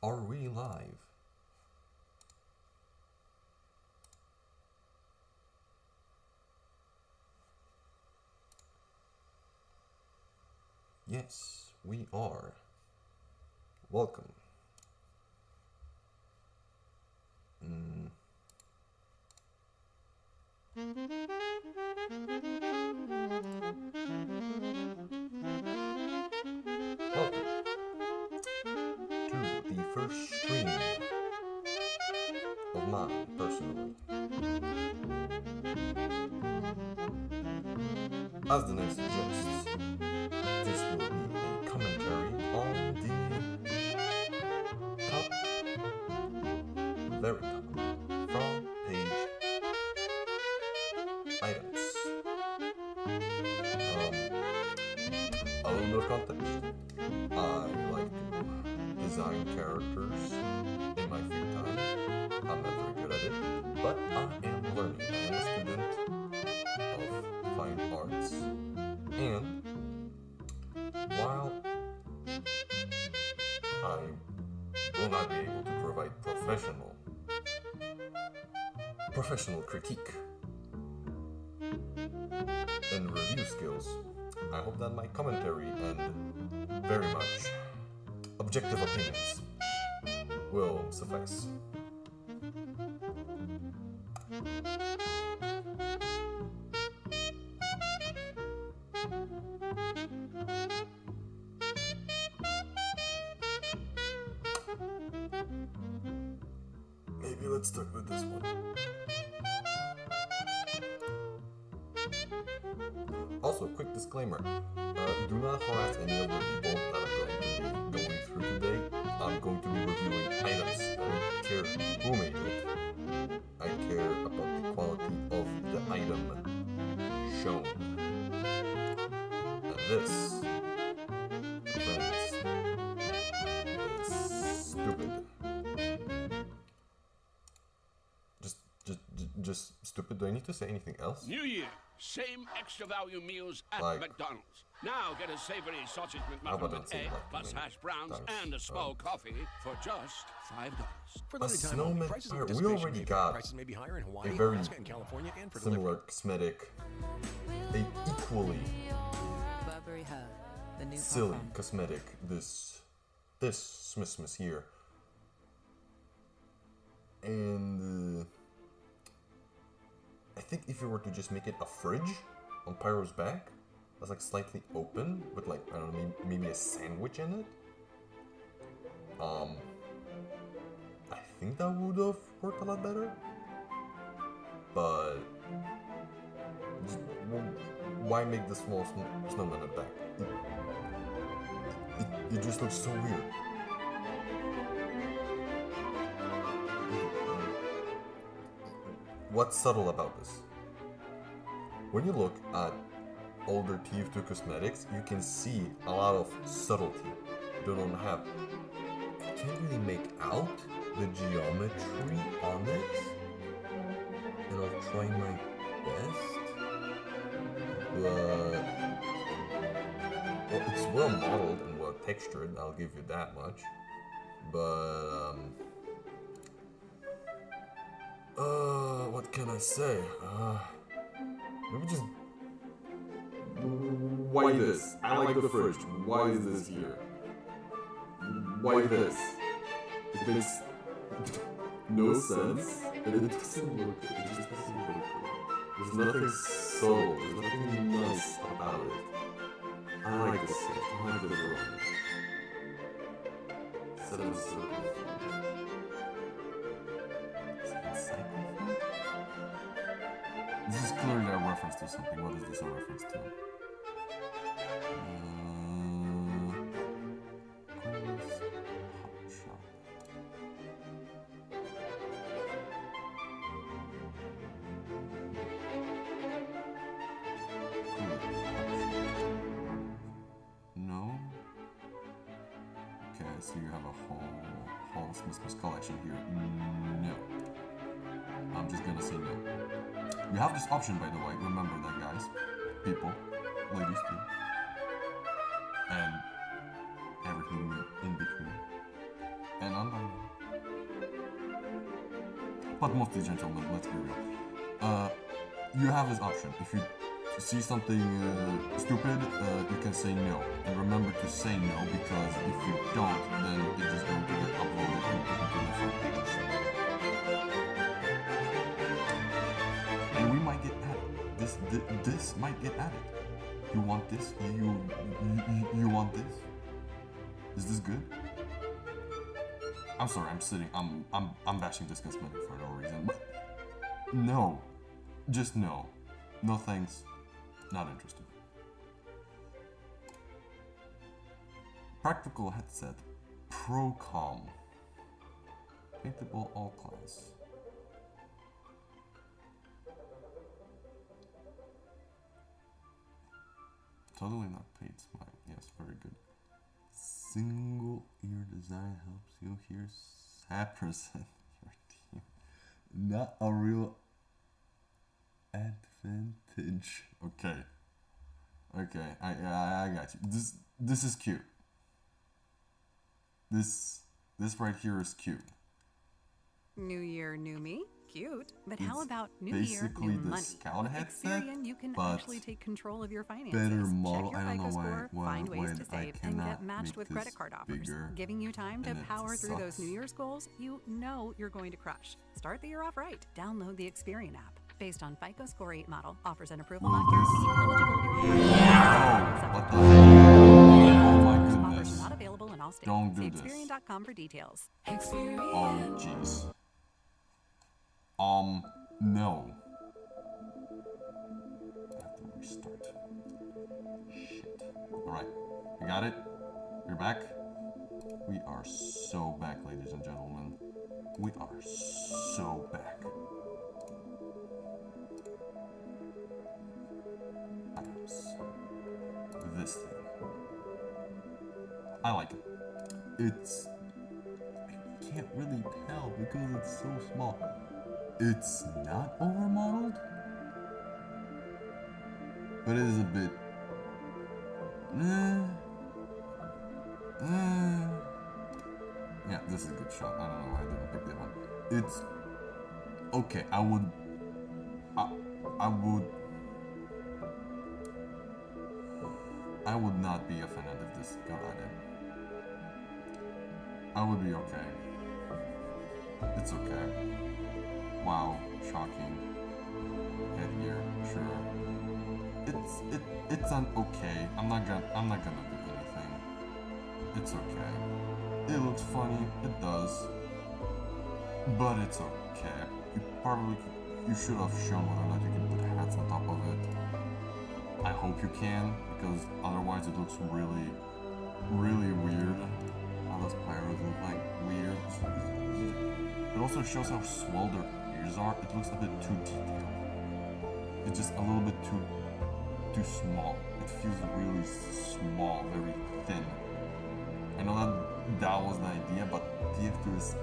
Are we live? Yes, we are. Welcome. Welcome to the first stream of mine, personally. As the name suggests, this will be a commentary on the top, very top, front page items. A little bit of context. I like to design characters in my free time. I'm not very good at it, but I am learning. I am a student of fine arts, and while I will not be able to provide professional critique and review skills, I hope that my commentary and very much objective opinions will suffice. Maybe let's start with this one. Also, quick disclaimer. Do not harass any of the people that I'm going to be going through today. I'm going to be reviewing items. I don't care who made it. I care about the quality of the item shown. And this, friends, is stupid. Just stupid. Do I need to say anything else? New Year, same extra value meals at McDonald's. Now get a savory sausage McMuffin with egg, plus hash browns, and a small coffee for just $5. For A snowman. We already got prices may be higher in Hawaii, a very Alaska, and California, and for similar delivery. cosmetic, a equally Burberry Her, the new silly parfum. cosmetic this Christmas year. And I think if you were to just make it a fridge on Pyro's back, that's like slightly open with like, I don't know, maybe a sandwich in it. I think that would have worked a lot better. But just, why make the small snowman at the back? It just looks so weird. What's subtle about this? When you look at older TF2 cosmetics, you can see a lot of subtlety. They don't have. I can't really make out the geometry on it, and I'll try my best. But well, it's well modeled and well textured. I'll give you that much. But what can I say? Maybe just why this? I like the fridge. Why is this here? Why this? It makes no sense. And it doesn't look good. It just doesn't look good. There's nothing subtle. There's nothing nice about it. I like this set. I like the room. Set of circles. This is clearly a reference to something. What is this a reference to? Shop. No. Okay, so you have a whole Christmas collection here. No. I'm just gonna say no. You have this option, by the way. Remember that, guys. People, ladies too, and everything in between. and I'm by you. But mostly gentlemen, let's be real. You have this option. If you see something stupid, you can say no. And remember to say no, because if you don't, then it's just going to get uploaded into the front page. And we might get added. This might get added. You want this? You want this? Is this good? I'm sorry, I'm sitting. I'm bashing this cosmetic for no reason, but no, just no. No thanks. Not interested. Practical headset. Procom. Paintable all class. Totally not paid smile. Yes, very good. Single ear design helps you hear 7% your team. Not a real advantage. Okay. Okay, I got you. This is cute. This right here is cute. New year, new me. Cute. But how about new year, Basically new the money? Scout With headset, Experian, you can but actually take control of your finances. better model. Check your I don't FICO know score, why find ways to I save, and cannot get matched make with this credit card offers, bigger, giving you time to and it power through those sucks. New Year's goals you know you're going to crush. Start the year off right. Download the Experian app. Based on FICO Score 8 model, offers an approval not guaranteed. Eligibility requirements. Oh, what the heck? Oh my Offers goodness. not available in all states. Don't do See this. Experian.com for details. Oh, jeez. No. I have to restart. Shit. Alright, you got it? You're back? We are so back, ladies and gentlemen. We are so back. This thing. I like it. It's... I can't really tell because it's so small. It's not overmodeled, but it is a bit... Yeah, this is a good shot. I don't know why I didn't pick that one. It's... Okay, I would not be offended if this got added. I would be okay. It's okay. Wow, shocking. Headgear, sure. It's an okay. I'm not gonna do anything. It's okay. It looks funny, it does. But it's okay. You should have shown whether or not you can put hats on top of it. I hope you can, because otherwise it looks really, really weird. All those pyros look like weird. It also shows how swell their ears are. It looks a bit too detailed. It's just a little bit too small. It feels really small, very thin. I know that was the idea, but TF2 is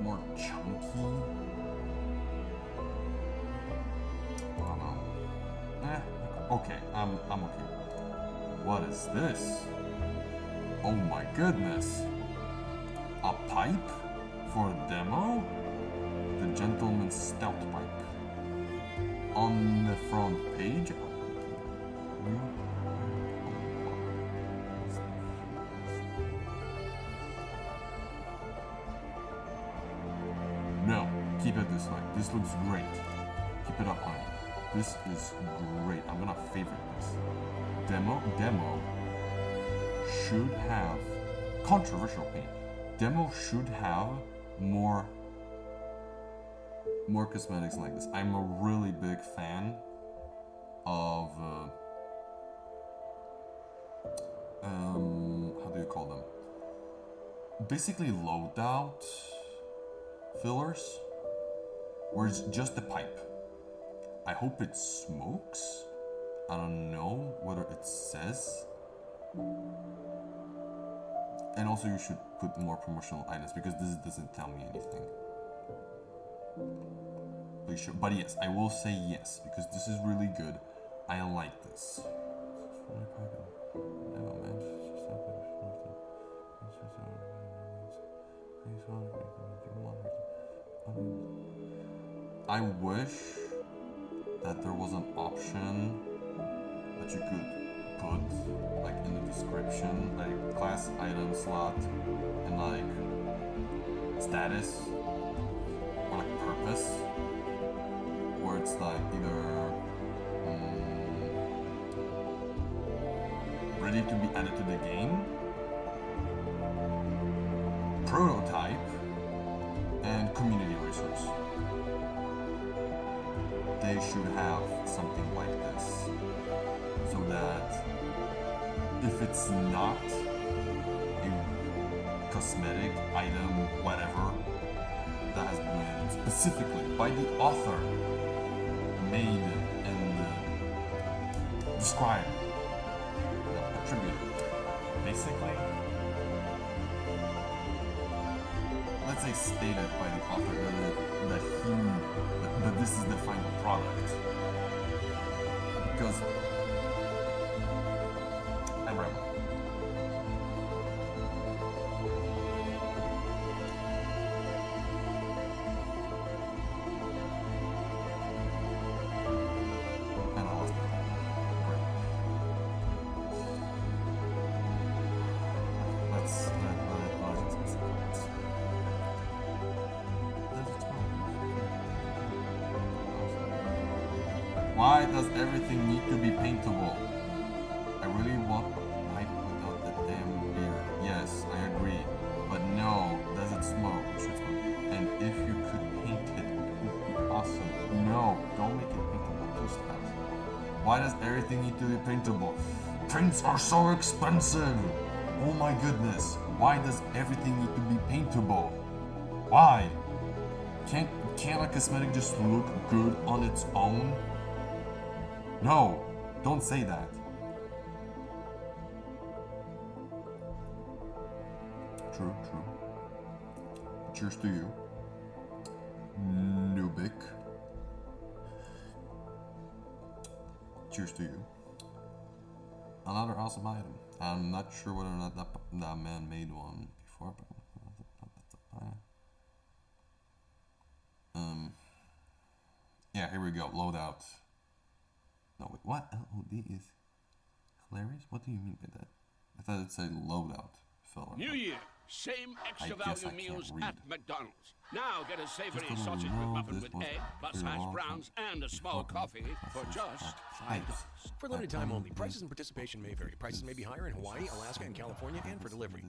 more chunky. I don't know. Okay, I'm okay. What is this? Oh my goodness! A pipe for a demo? The Gentleman's Stout pipe. On the front page. No, keep it this way. This looks great. Keep it up, honey. This is great. I'm gonna favorite this. Demo should have controversial opinion. Demo should have more cosmetics like this. I'm a really big fan of how do you call them? Basically loadout fillers, where it's just the pipe. I hope it smokes. I don't know whether it says. And also you should put more promotional items, because this doesn't tell me anything. Please show. But yes, I will say yes, because this is really good. I like this. I wish that there was an option that you could put like in the description, like class item slot and like status or like purpose, where it's like either ready to be added to the game, prototype, and community resource. They should have something like this, so that if it's not a cosmetic item, whatever, that has been specifically by the author made and described, attributed, basically, let's say stated by the author that this is the final product, because I'm rebel. And I lost it. Great. Let's just why does everything need to be paintable? I really want light without the damn beer. Yes, I agree. But no, does it smoke? It should smoke. And if you could paint it, it would be awesome. No, don't make it paintable. Too fast. Why does everything need to be paintable? Prints are so expensive. Oh my goodness. Why does everything need to be paintable? Why? Can't a cosmetic just look good on its own? No, don't say that. True. Cheers to you. Nubik. Cheers to you. Another awesome item. I'm not sure whether or not that man made one before, but yeah, here we go. Loadout. No, wait, what? LOD is hilarious? What do you mean by that? I thought it said loadout filler. New Year, same extra value meals at McDonald's. Now get a savory Just a sausage little McMuffin this with was egg, plus pretty hash long browns, and a small before coffee for just $5. For limited time only, prices and participation may vary. Prices may be higher in Hawaii, Alaska, and California, and for delivery.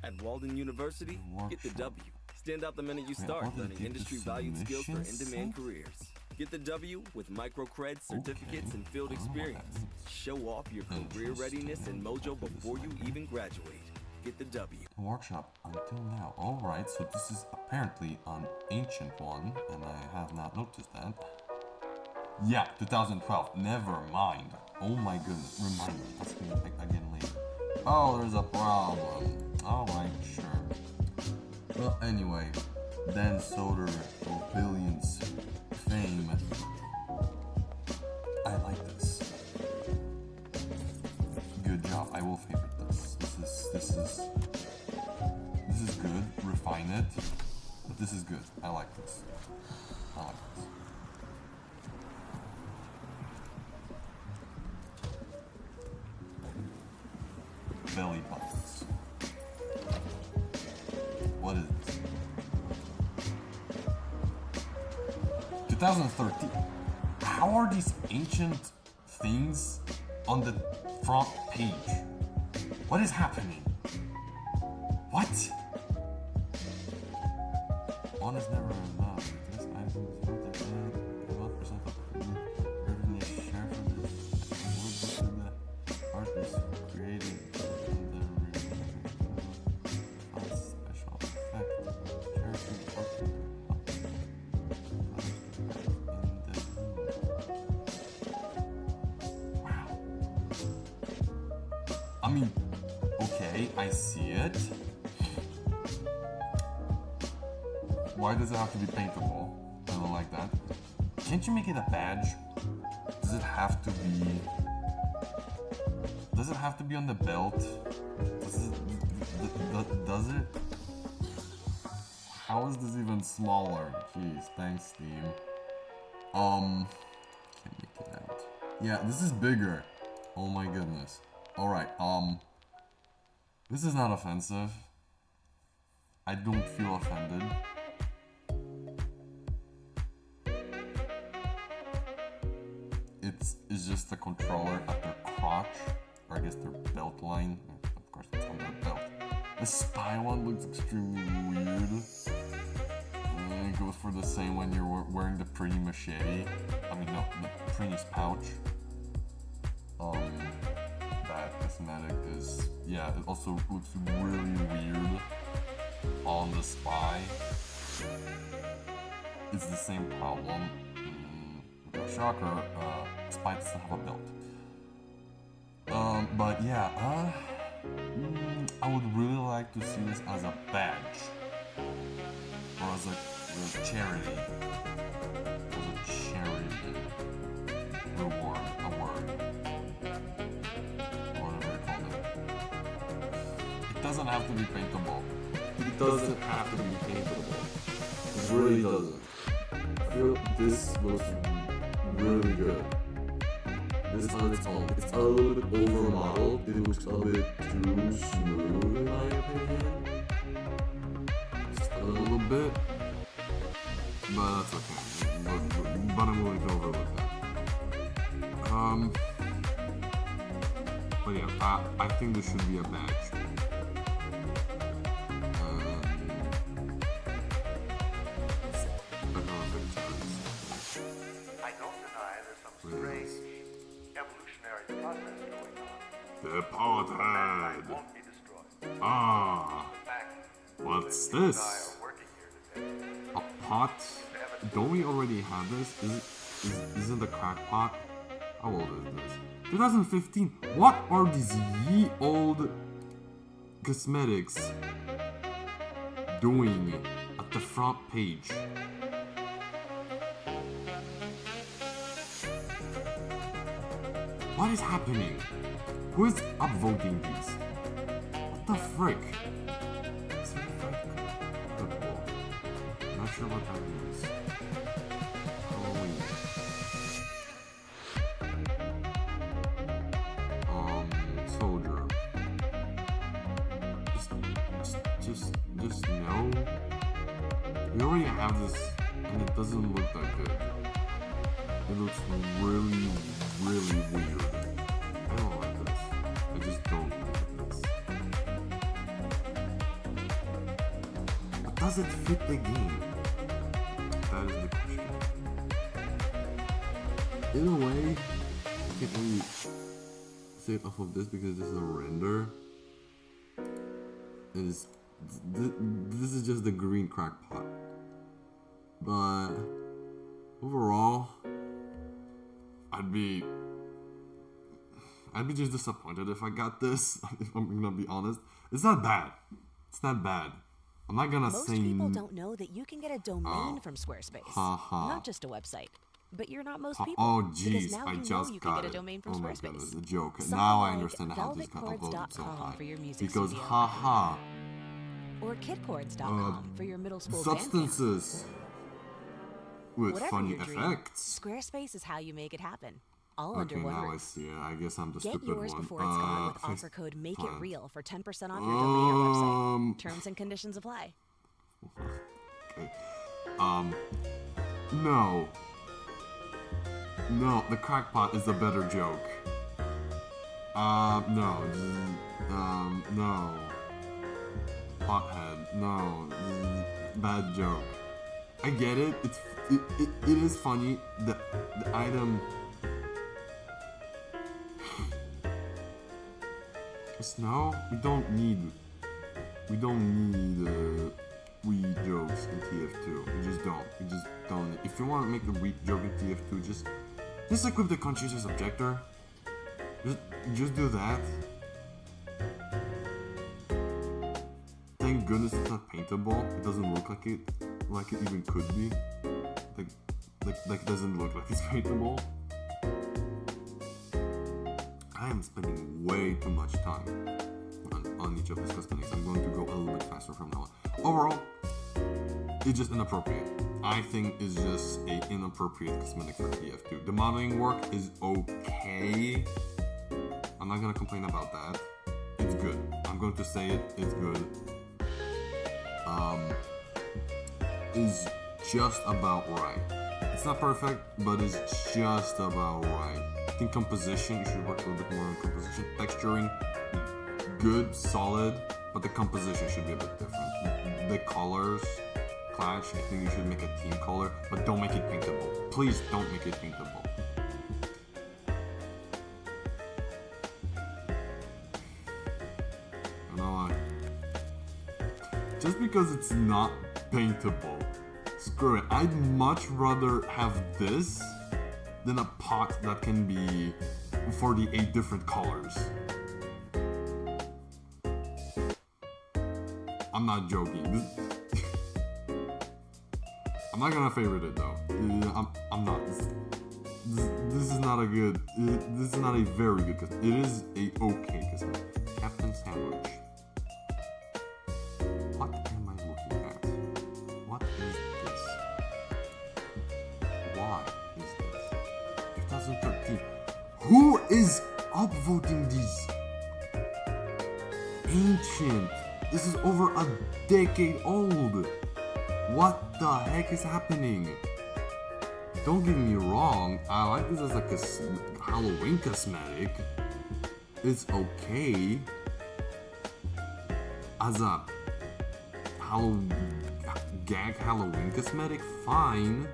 At Walden University, get the W. Stand out the minute you start learning industry-valued skills for in-demand careers. Get the W with microcred certificates and field experience. Show off your career readiness and mojo before you even graduate. Get the W. Workshop until now. Alright, so this is apparently an ancient one, and I have not noticed that. Yeah, 2012. Never mind. Oh my goodness. Remind me. Ask me again later. Oh, there's a problem. Alright, sure. Well, anyway. Dan Soder of Billions fame. I like this. Good job. I will favorite this. This is good. Refine it. But this is good. I like this. Belly buttons. What is this? 2013. How are these ancient things on the front page? What is happening? What? One is never enough. This item is not that bad. 1% of revenue share for this. We'll go to the artist creating the special effect. Share for the artist. Wow. I mean, okay, I see it. Why does it have to be paintable? I don't like that. Can't you make it a badge? Does it have to be... Does it have to be on the belt? Does it? How is this even smaller? Jeez, thanks, Steam. Can't make it out. Yeah, this is bigger. Oh my goodness. Alright, this is not offensive. I don't feel offended. It's just the controller at their crotch, or I guess their belt line. Of course, it's on their belt. The spy one looks extremely weird. And it goes for the same when you're wearing the pretty machete. I mean, no, the Prinny's pouch. That cosmetic is, yeah, it also looks really weird on the spy. It's the same problem. Shocker, spy doesn't have a belt. But yeah, I would really like to see this as a badge. Or as a charity. As a charity reward, award. Whatever you call it. It doesn't have to be paintable. It doesn't have to be paintable. It really doesn't. I feel this looks really good. This on its own. It's a little bit over-modeled. It looks a bit too smooth in my opinion. Just a little bit. But that's okay. But I'm willing to overlook that. But yeah, I think this should be a badge. The pothead. Ah, what's this? A pot? Don't we already have this? Isn't the crack pot? How old is this? 2015. What are these ye old cosmetics doing at the front page? What is happening? Who is upvoting these? What the frick? Certified football. Not sure what that means. Halloween. Soldier. Just no. We already have this, and it doesn't look that good. It looks really weird. I don't like this. I just don't like this. But does it fit the game? That is the question. In a way, I can't really say it off of this because this is a render. This is just the green crack pot. But overall, I'd be just disappointed if I got this, if I'm gonna be honest. It's not bad. It's not bad. I'm not gonna Most say... people don't know that you can get a domain from Squarespace. Not just a website. But you're not most people. Oh because jeez, now I you just know you can got get a it. domain from Oh my Squarespace. goodness, a joke. Something Now I like understand how this got uploaded so velvetchords.com high. for your music Because studio. haha. Or kidchords.com for your middle school Substances with Whatever funny your dream, effects. Squarespace is how you make it happen. All Okay, under one now I roof. see it. I guess I'm the Get stupid yours one. before it's gone with face- offer code Make It fine. Real for 10% off your domain or website. Terms and conditions apply. Okay. No. No, the crackpot is a better joke. No. No. Pothead. No. Bad joke. I get it. It is funny. The item. No, we don't need weed jokes in TF2. We just don't. If you want to make a weed joke in TF2, just equip the conscientious objector. Just do that. Thank goodness it's not paintable. It doesn't look like it even could be. Like it doesn't look like it's paintable. I am spending way too much time on each of these cosmetics. I'm going to go a little bit faster from now on. Overall, it's just inappropriate. I think is just a inappropriate cosmetic for TF2. The modeling work is okay. I'm not gonna complain about that. It's good. I'm going to say it. It's good. Is just about right. It's not perfect, but it's just about right. I think composition, you should work a little bit more on composition. Texturing, good, solid, but the composition should be a bit different. The colors clash. I think you should make a team color, but don't make it paintable. Please don't make it paintable. I don't know why. Just because it's not paintable, screw it. I'd much rather have this than a pot that can be 48 different colors. I'm not joking. I'm not gonna favorite it though. I'm not. This is not a good. This is not a very good. It is a okay cosmetic. Captain Sandwich. What am I looking at? What is this? Why is this? 2013. Who is upvoting these? Ancient. This is over a decade old. What the heck is happening? Don't get me wrong, I like this as like a Halloween cosmetic. It's okay. As a gag Halloween cosmetic, fine.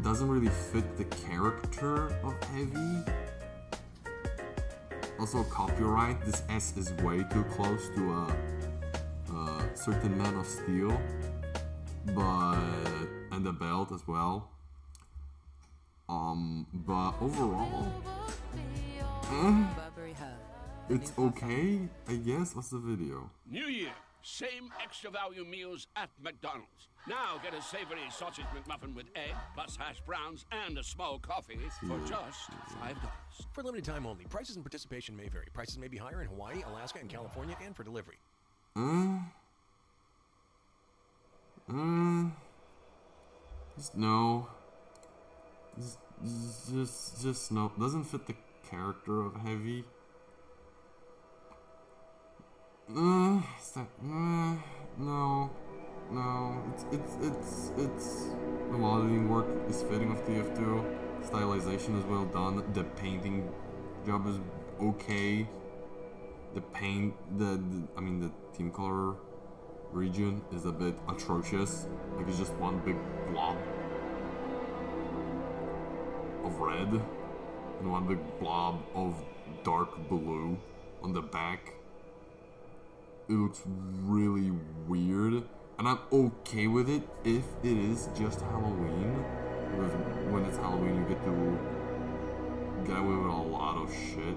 Doesn't really fit the character of Heavy. Also, copyright. This S is way too close to a certain Man of Steel, and the belt as well. But overall, it's okay, I guess. What's the video? New Year, same extra value meals at McDonald's. Now get a savory sausage McMuffin with egg, plus hash browns and a small coffee for just $5. For limited time only. Prices and participation may vary. Prices may be higher in Hawaii, Alaska, and California, and for delivery. Just no. Just no. Doesn't fit the character of Heavy. No. It's the modeling work is fitting of TF2. Stylization is well done. The painting job is okay. The paint, the team color region is a bit atrocious. Like it's just one big blob of red and one big blob of dark blue on the back. It looks really weird, and I'm okay with it if it is just Halloween, because when it's Halloween you get to get away with a lot of shit,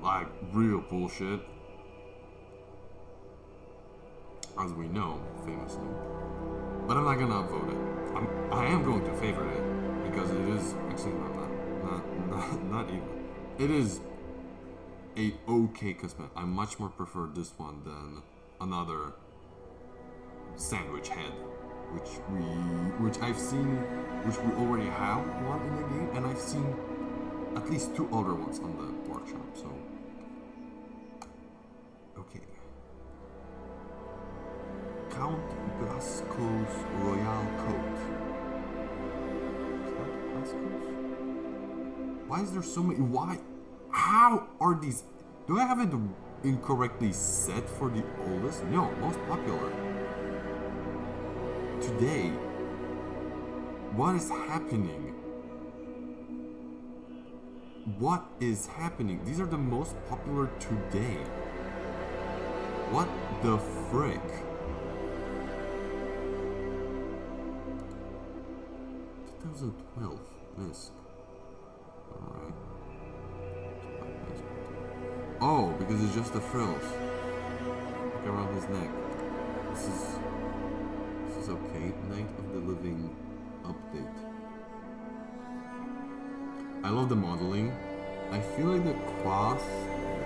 like real bullshit, as we know, famously. But I'm not gonna upvote it. I am going to favorite it because it is actually not even. It is a okay cosmetic. I much more prefer this one than another sandwich head, which I've seen, which we already have one in the game, and I've seen at least 2 other ones on the workshop. So okay. Count Blasco's Royal Coat. Count Blasco's? Why is there so many? Why? How are these? Do I have it incorrectly set for the oldest? No, most popular. Today. What is happening? What is happening? These are the most popular today. What the frick? 2012 Misk. Alright. Oh, because it's just the frills. Look around his neck. This is okay. Night of the Living update. I love the modeling. I feel like the cloth is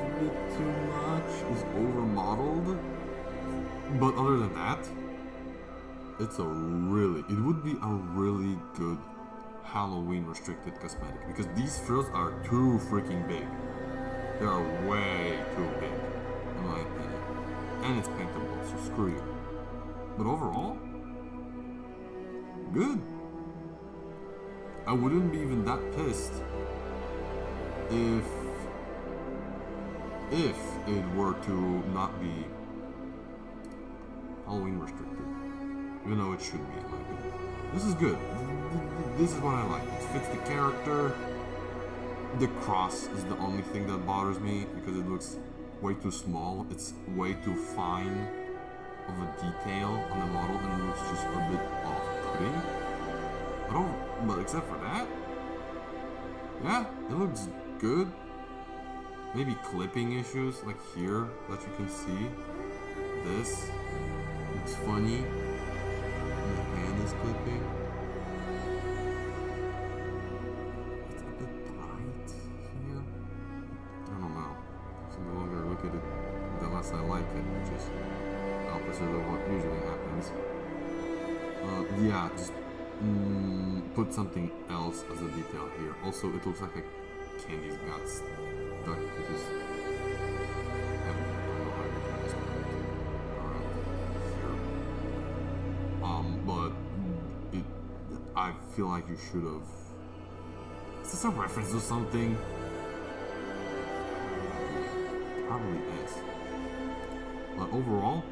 a bit too much, is over modeled. But other than that, it's a really, it would be a really good Halloween restricted cosmetic, because these frills are too freaking big. They are way too big, in my opinion. And it's paintable, so screw you. But overall, good. I wouldn't be even that pissed if it were to not be Halloween restricted, even though it should be, in my opinion. This is good. This is what I like. It fits the character. The cross is the only thing that bothers me because it looks way too small. It's way too fine of a detail on the model, and it looks just a bit off-putting. But except for that, yeah, it looks good. Maybe clipping issues, like here, that you can see. This looks funny. And the hand is clipping. It's a bit bright here. I don't know. So the longer I look at it, the less I like it, which is the opposite of what usually happens. Yeah, just put something else as a detail here. Also, it looks like a candy's got stuck because I don't know how to get this around here. But I feel like you should have. Is this a reference to something? Probably is. But overall,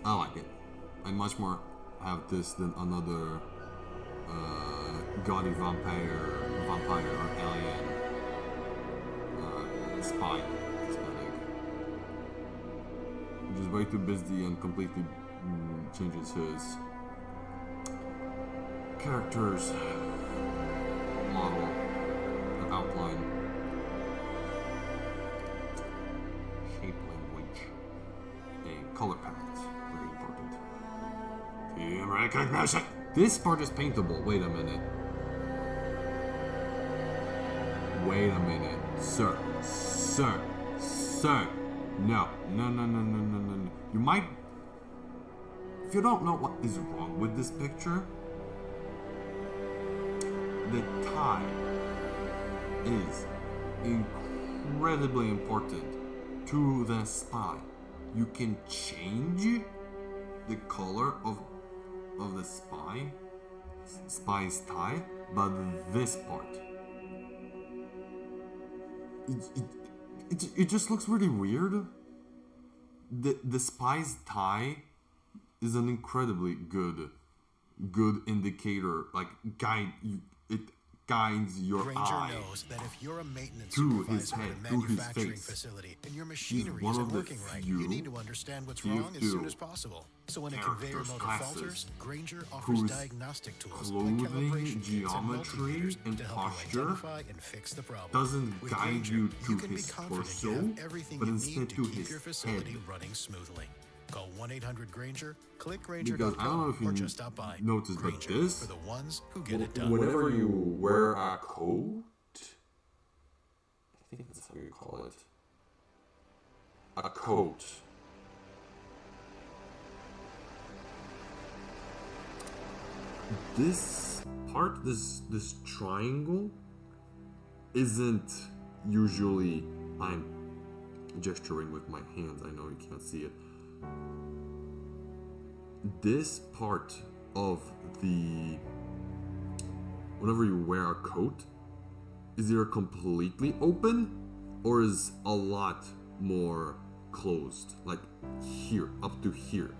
I like it. I much more have this than another gaudy vampire or alien spy cosmetic. Just way too busy and completely changes his character's model and outline. Shape language. A color palette. Very important. Team recognition! This part is paintable. Wait a minute. Wait a minute. Sir. No. You might... If you don't know what is wrong with this picture, the tie is incredibly important to the spy. You can change the color of the spy's tie, but this part, it just looks really weird. The spy's tie is an incredibly good indicator, like it guides your Granger eye knows that if you're a maintenance to his supervisor head, at a to his manufacturing face. facility and your He's machinery one isn't of the working right, few you need to understand what's wrong as soon as possible. So when a conveyor characters, motor classes, falters, Granger offers whose diagnostic tools clothing, like calibration kits and geometry, multimeters and to help posture you identify and fix the problem. doesn't With guide Granger, you to can be his confident torso, you have everything but you instead need to to keep his your facility head. running smoothly. Call 1-800-GRANGER, click Because I don't know if Granger.com, or you just stop by. noticed, but Granger, this, for the ones who get it done. whenever you wear a coat, I think that's how you call it, a coat. This part, this triangle, isn't usually. I'm gesturing with my hands. I know you can't see it. This part of the, whenever you wear a coat, is either completely open or is a lot more closed, like here, up to here.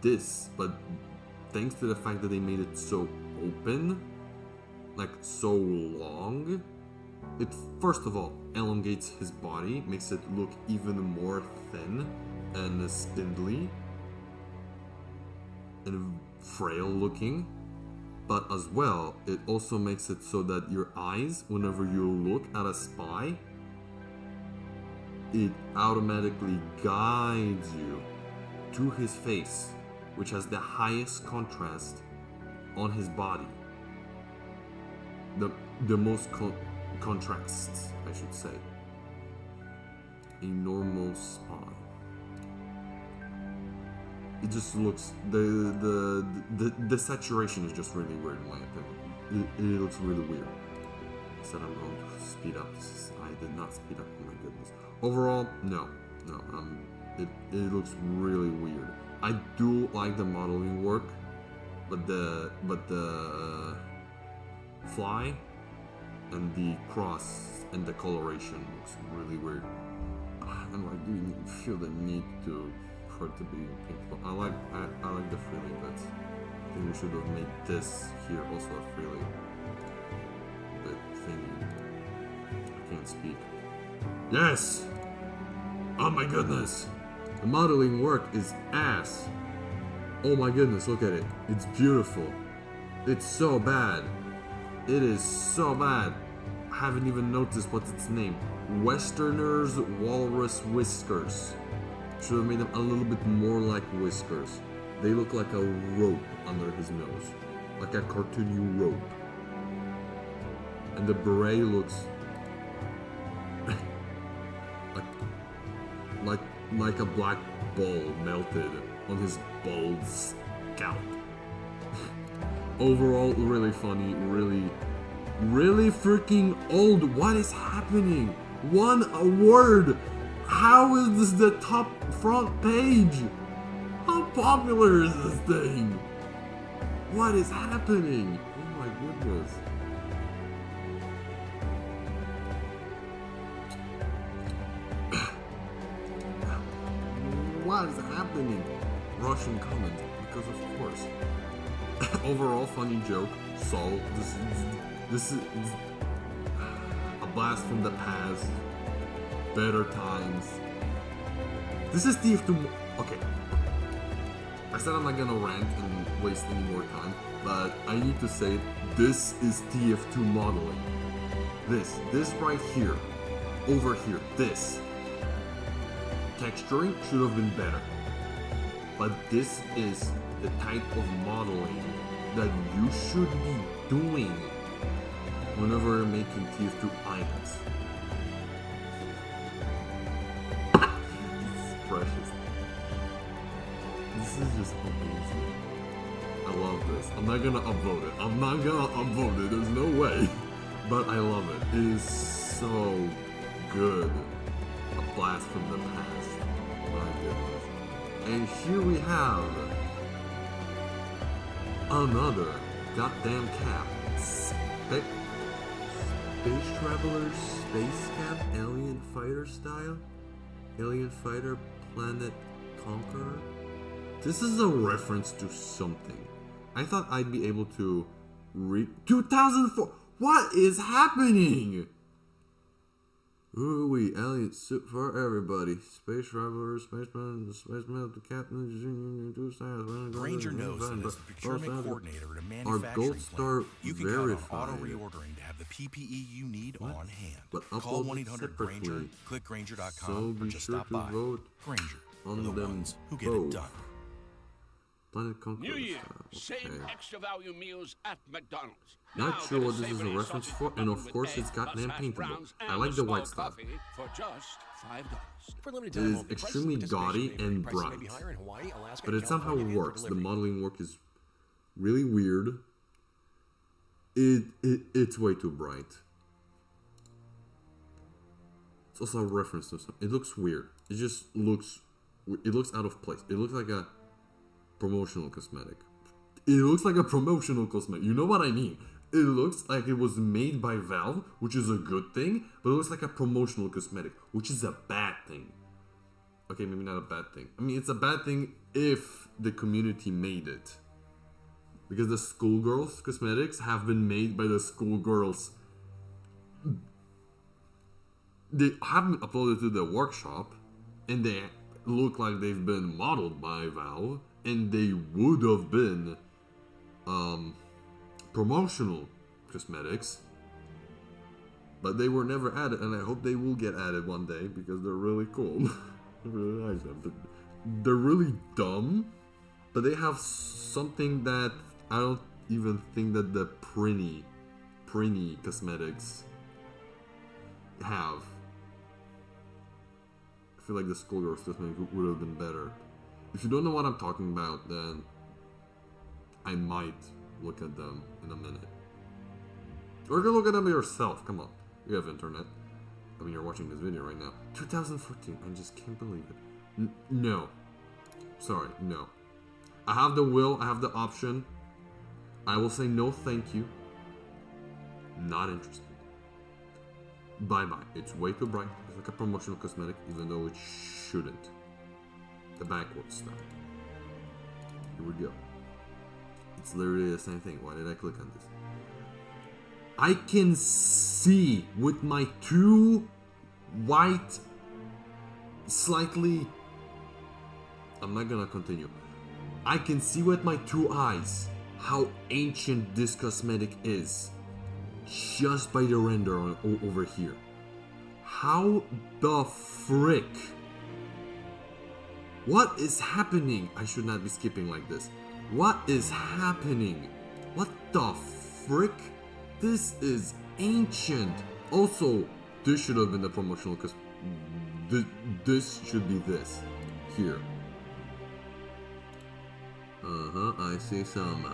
This, but thanks to the fact that they made it so open, like so long, it first of all elongates his body, makes it look even more thin and spindly and frail looking. But as well, it also makes it so that your eyes, whenever you look at a spy, it automatically guides you to his face, which has the highest contrast on his body. The most contrasts, I should say. A normal spy. it just looks the saturation is just really weird in my opinion. It looks really weird. I said I'm going to speed up. I did not speed up. Oh my goodness. Overall, no. It looks really weird. I do like the modeling work, but the fly and the cross and the coloration looks really weird. And I do feel the need for it to be pink. But I like the frilly bits. I think we should have made this here also a frilly bit thingy. I can't speak. Yes! Oh my goodness! The modeling work is ass. Oh my goodness, look at it. It's beautiful. It's so bad. It is so bad. I haven't even noticed what's its name. Westerners Walrus Whiskers. Should have made them a little bit more like whiskers. They look like a rope under his nose. Like a cartoony rope. And the beret looks like a black ball melted on his bald scalp. Overall, really funny, really freaking old. What is happening? One word. How is this the top front page? How popular is this thing? What is happening? Oh my goodness. What is happening? Russian comment, because of course. Overall funny joke. So this is a blast from the past. Better times. This is TF2. Okay. I said I'm not gonna rant and waste any more time, but I need to say this is TF2 modeling. This right here, over here, this. Texturing should have been better. But this is the type of modeling that you should be doing whenever you're making TF2 items. This is precious. This is just amazing. I love this. I'm not gonna upvote it. There's no way. But I love it. It is so good. A blast from the past. My goodness. And here we have another goddamn cap. Space Traveler Space Cap, Alien Fighter style. Alien Fighter Planet Conqueror. This is a reference to something. I thought I'd be able to read 2004. What is happening? Ooh, alien suit for everybody. Space traveler, spaceman, spaceman, the captain, two stars. Granger knows that as the procurement coordinator at a Our manufacturing Gold Star plant, you can count on verified. auto reordering to have the PPE you need on hand. But Call upload it 1-800-GRANGER, separately. click Granger.com, So or be just sure stop to by. vote Granger, on the them ones who get both. it done. Planet Conqueror. New Year, Okay. same extra value meals at McDonald's. Not Now sure get what this is a savory reference sausage for, and of McMuffin course with it's egg, goddamn plus hash paintable. browns, I and like a the small white stuff. coffee for just $5. For limited It time is only, prices extremely and participation gaudy may vary. and Prices may be bright. higher in Hawaii, Alaska, But and it somehow California and for works. The delivery. modeling work is really weird. It's way too bright. It's also a reference to something. It looks weird. It just looks. It looks out of place. It looks like a promotional cosmetic. It looks like a promotional cosmetic. You know what I mean? It looks like it was made by Valve, which is a good thing, but it looks like a promotional cosmetic, which is a bad thing. Okay, maybe not a bad thing. I mean, it's a bad thing if the community made it. Because the schoolgirls cosmetics have been made by the schoolgirls. They haven't uploaded to the workshop, and they look like they've been modeled by Valve, and they would have been promotional cosmetics, but they were never added, and I hope they will get added one day because they're really cool. I really like them. But they're really dumb, but they have something that I don't even think that the Prinny cosmetics have. I feel like the schoolgirls cosmetic would have been better. If you don't know what I'm talking about, then I might look at them in a minute. Or you can look at them yourself. Come on, you have internet. I mean, you're watching this video right now. 2014. I just can't believe it. No. Sorry, no. I have the will. I have the option. I will say no, thank you. Not interested. Bye-bye. It's way too bright. It's like a promotional cosmetic, even though it shouldn't. The backwards stuff. Here we go. It's literally the same thing. Why did I click on this? I can see with my two white, slightly... I'm not gonna continue. I can see with my two eyes how ancient this cosmetic is. Just by the render over here. How the frick? What is happening? I should not be skipping like this. What is happening? What the frick? This is ancient. Also, this should have been the promotional because this should be this here. I see some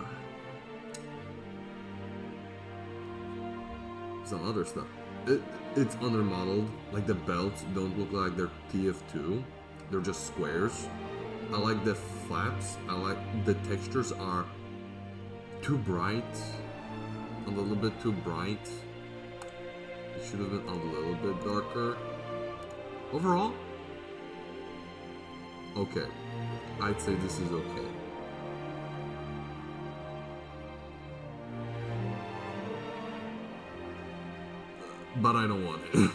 other stuff. It's undermodeled. Like the belts don't look like they're TF2. They're just squares. I like the flaps. I like the textures are too bright. A little bit too bright. It should have been a little bit darker. Overall, okay. I'd say this is okay. But I don't want it.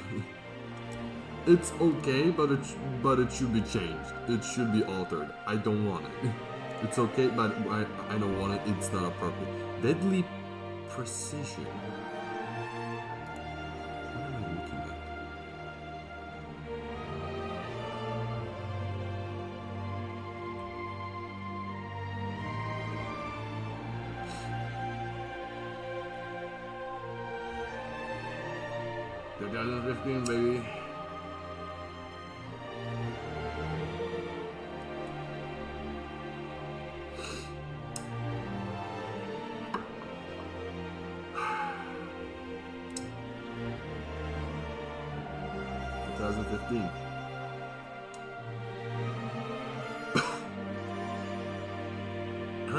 It's okay, but it should be changed. It should be altered. I don't want it. It's okay, but I don't want it. It's not appropriate. Deadly precision. What am I looking at? $2015, baby.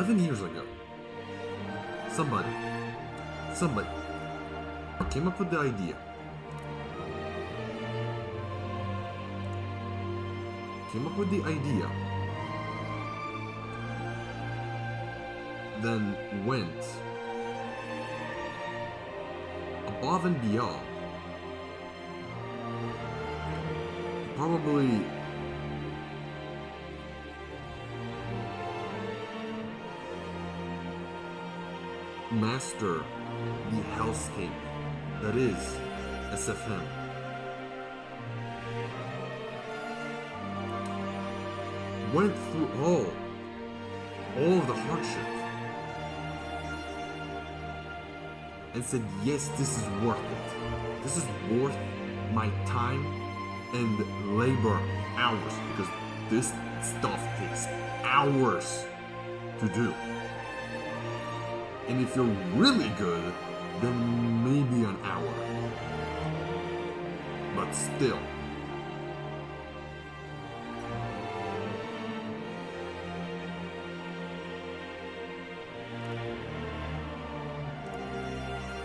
Years ago, somebody came up with the idea. Then went above and beyond. Probably master the hellscape that is SFM. Went through all of the hardship and said, yes, this is worth it. This is worth my time and labor hours, because this stuff takes hours to do. And if you're really good, then maybe an hour. But still.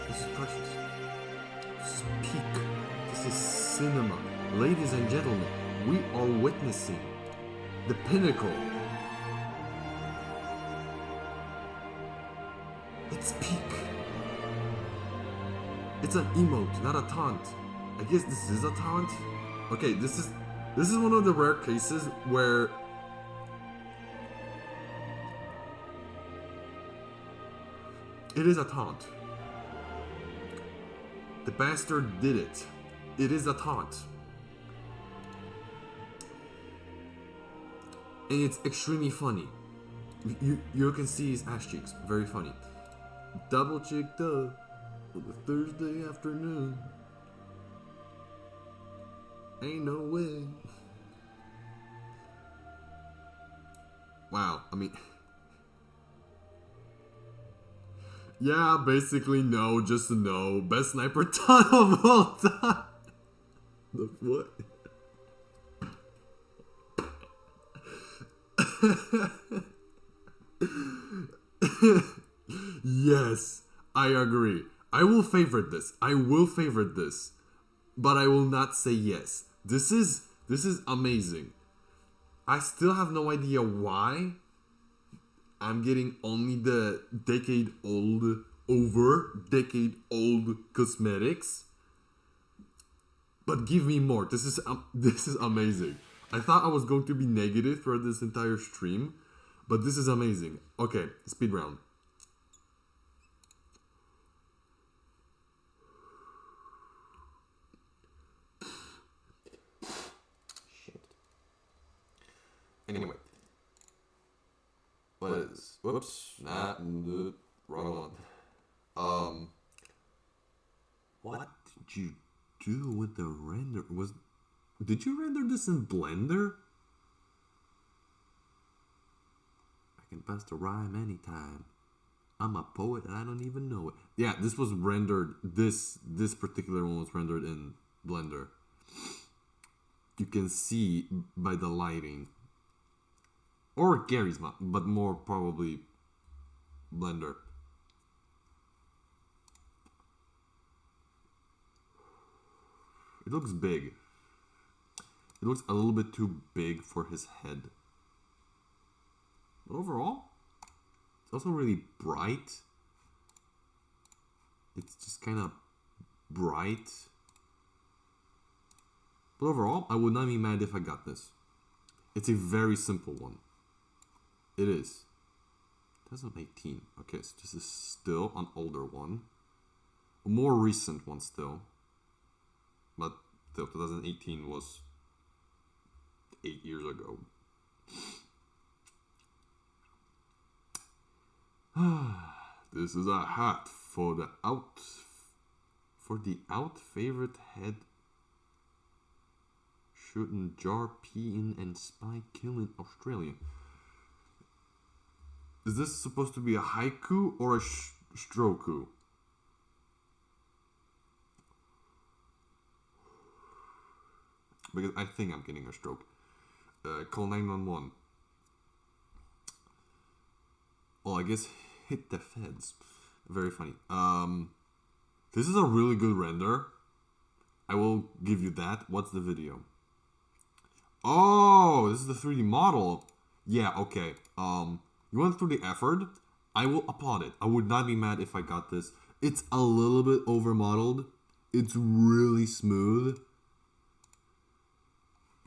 This is precious. This is peak. This is cinema. Ladies and gentlemen, we are witnessing the pinnacle. It's peak. It's an emote, not a taunt. I guess this is a taunt. Okay, this is one of the rare cases where it is a taunt. The bastard did it. It is a taunt. And it's extremely funny. You can see his ass cheeks. Very funny. Double cheeked up on a Thursday afternoon. Ain't no way. wow. I mean, yeah, basically no, just a no. Best sniper ton of all time. The what? Yes, I agree. I will favorite this. I will favorite this. But I will not say yes. This is amazing. I still have no idea why I'm getting only the decade old cosmetics. But give me more. This is amazing. I thought I was going to be negative for this entire stream, but this is amazing. Okay, speed round. Shit. Anyway. What is? Whoops, not the wrong one. What did you do with the render? Did you render this in Blender? I can pass the rhyme anytime. I'm a poet and I don't even know it. Yeah, this was rendered. This particular one was rendered in Blender. You can see by the lighting. Or Gary's mod, but more probably Blender. It looks big. It looks a little bit too big for his head. But overall, it's also really bright. It's just kind of bright. But overall, I would not be mad if I got this. It's a very simple one. It is. 2018. Okay, so this is still an older one. A more recent one still. But still, 2018 was 8 years ago. This is a hat for the out favorite head shooting jar peeing and spy killing Australian. Is this supposed to be a haiku or a stroku? Because I think I'm getting a stroke. Call 911. Oh, I guess hit the feds. Very funny. This is a really good render. I will give you that. What's the video? Oh, this is the 3D model. Yeah, okay. You went through the effort. I will applaud it. I would not be mad if I got this. It's a little bit over modeled. It's really smooth.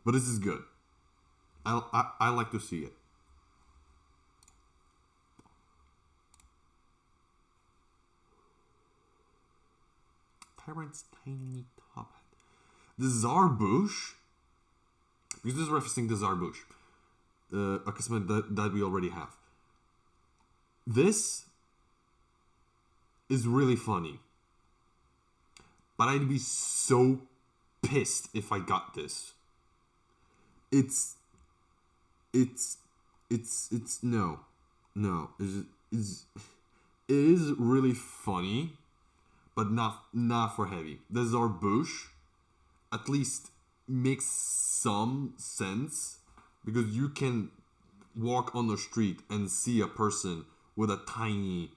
But this is good. I like to see it. Tyrant's tiny top hat. The Zarbush. Because this is referencing the Zarbush. A cosmetic that we already have. This is really funny. But I'd be so pissed if I got this. It's no. It is really funny, but not for heavy. The Zarbush at least makes some sense because you can walk on the street and see a person with a tiny,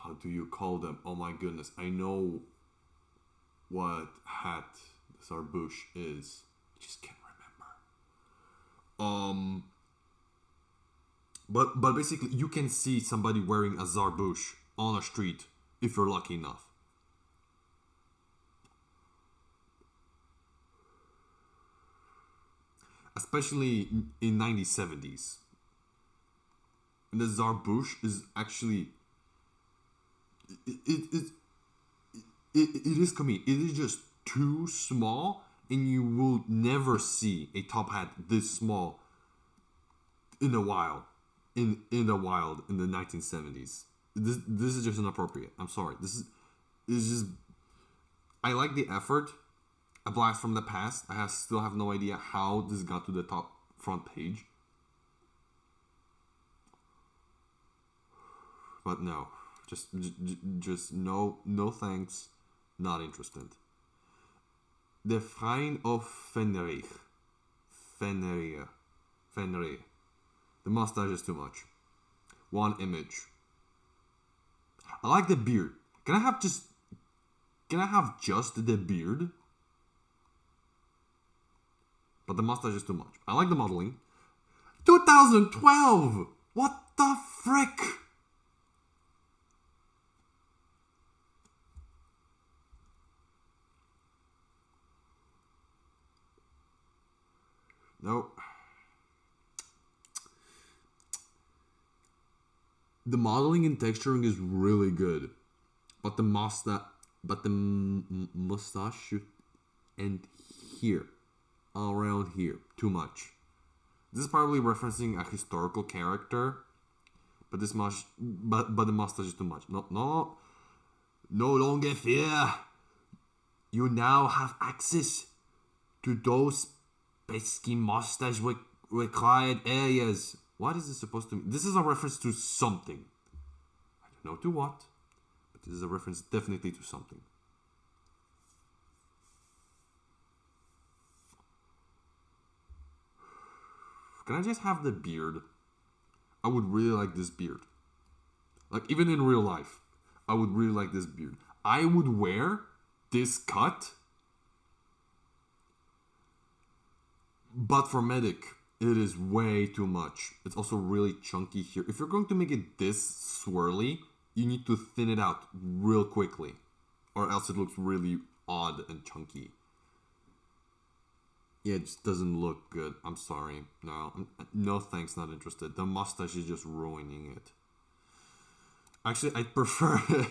how do you call them? Oh my goodness, I know what hat the Zarbush is. I just can't remember. But basically you can see somebody wearing a Zarbush on a street if you're lucky enough. Especially in 1970s. And the Zarbush is actually it is coming. It is just too small, and you will never see a top hat this small in the wild. In the wild in the 1970s. This is just inappropriate. I'm sorry. This is just. I like the effort. A blast from the past. I still have no idea how this got to the top front page. But no, just no thanks. Not interested. The Frein of Fenrir. The mustache is too much. One image. I like the beard. Can I have just the beard? But the mustache is too much. I like the modeling. 2012! What the frick? Nope. The modeling and texturing is really good, but the mustache should end here, around here, too much. This is probably referencing a historical character, but the mustache is too much. No longer fear. You now have access to those pesky mustache required areas. What is this supposed to mean? This is a reference to something. I don't know to what, but this is a reference definitely to something. Can I just have the beard? I would really like this beard. Like, even in real life, I would really like this beard. I would wear this cut, but for Medic, it is way too much. It's also really chunky here. If you're going to make it this swirly, you need to thin it out real quickly, or else it looks really odd and chunky. Yeah, it just doesn't look good. I'm sorry. No thanks, not interested. The mustache is just ruining it. Actually, I prefer it,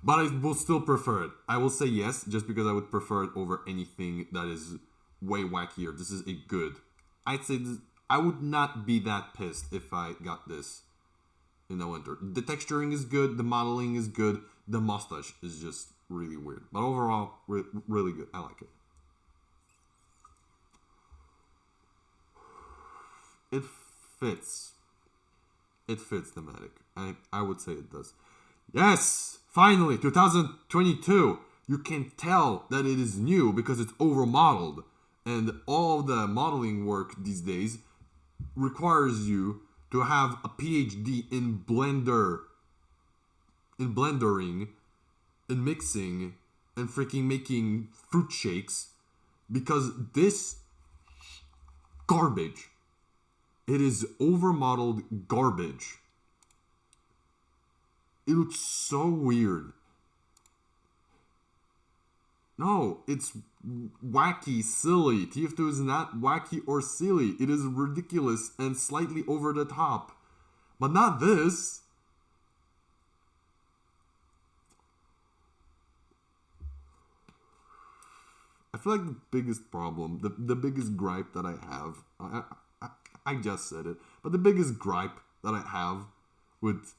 but I will still prefer it. I will say yes, just because I would prefer it over anything that is way wackier. This is a good. I'd say this, I would not be that pissed if I got this in the winter. The texturing is good. The modeling is good. The mustache is just really weird. But overall, really good. I like it. It fits. It fits the Medic. I would say it does. Yes! Finally, 2022. You can tell that it is new because it's over-modeled. And all the modeling work these days requires you to have a PhD in blendering, in mixing, and freaking making fruit shakes. Because this garbage, it is over-modeled garbage. It looks so weird. No, it's wacky, silly. TF2 is not wacky or silly. It is ridiculous and slightly over the top. But not this. I feel like the biggest problem, the biggest gripe that I have, I just said it, but the biggest gripe that I have with,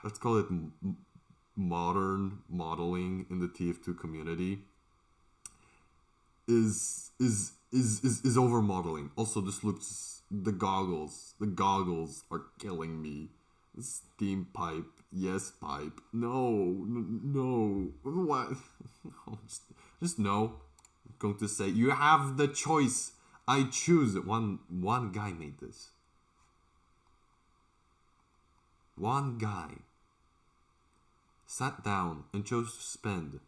let's call it modern modeling in the TF2 community is over modeling. Also, this looks, the goggles are killing me. Steam pipe, yes pipe, no, what? No, just no. I'm going to say you have the choice. I choose. One guy made this. One guy sat down and chose to spend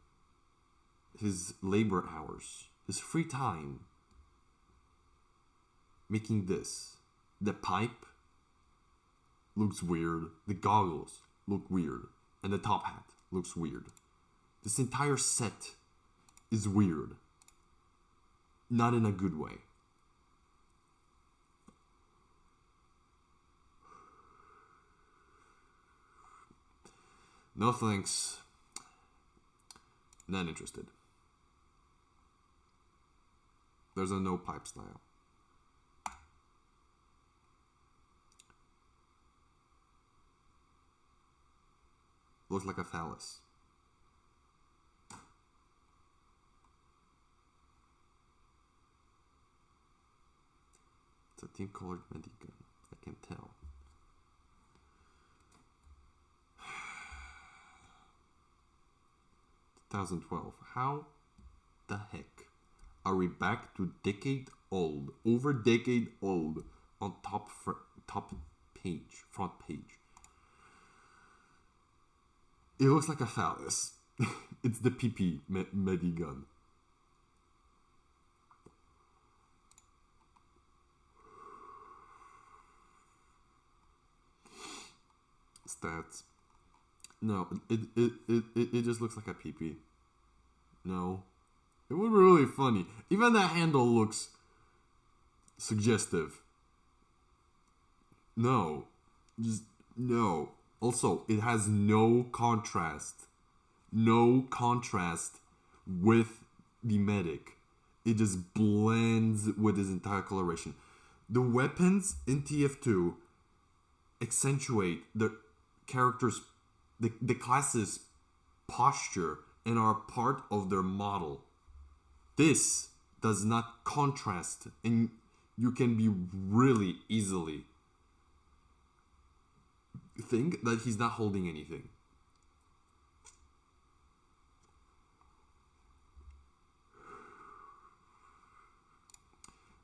his labor hours, his free time, making this. The pipe looks weird, the goggles look weird, and the top hat looks weird. This entire set is weird. Not in a good way. No thanks. Not interested. There's a no pipe style. Looks like a phallus. It's a team colored medigun. I can tell. ...2012. How the heck are we back to over decade old on top page, front page? It looks like a phallus. It's the PP medigun. Stats. No, it just looks like a PP. No. It would be really funny. Even the handle looks suggestive. No. Just no. Also, it has no contrast. No contrast with the medic. It just blends with his entire coloration. The weapons in TF2 accentuate the character's, the class's posture and are part of their model. This does not contrast, and you can be really easily think that he's not holding anything.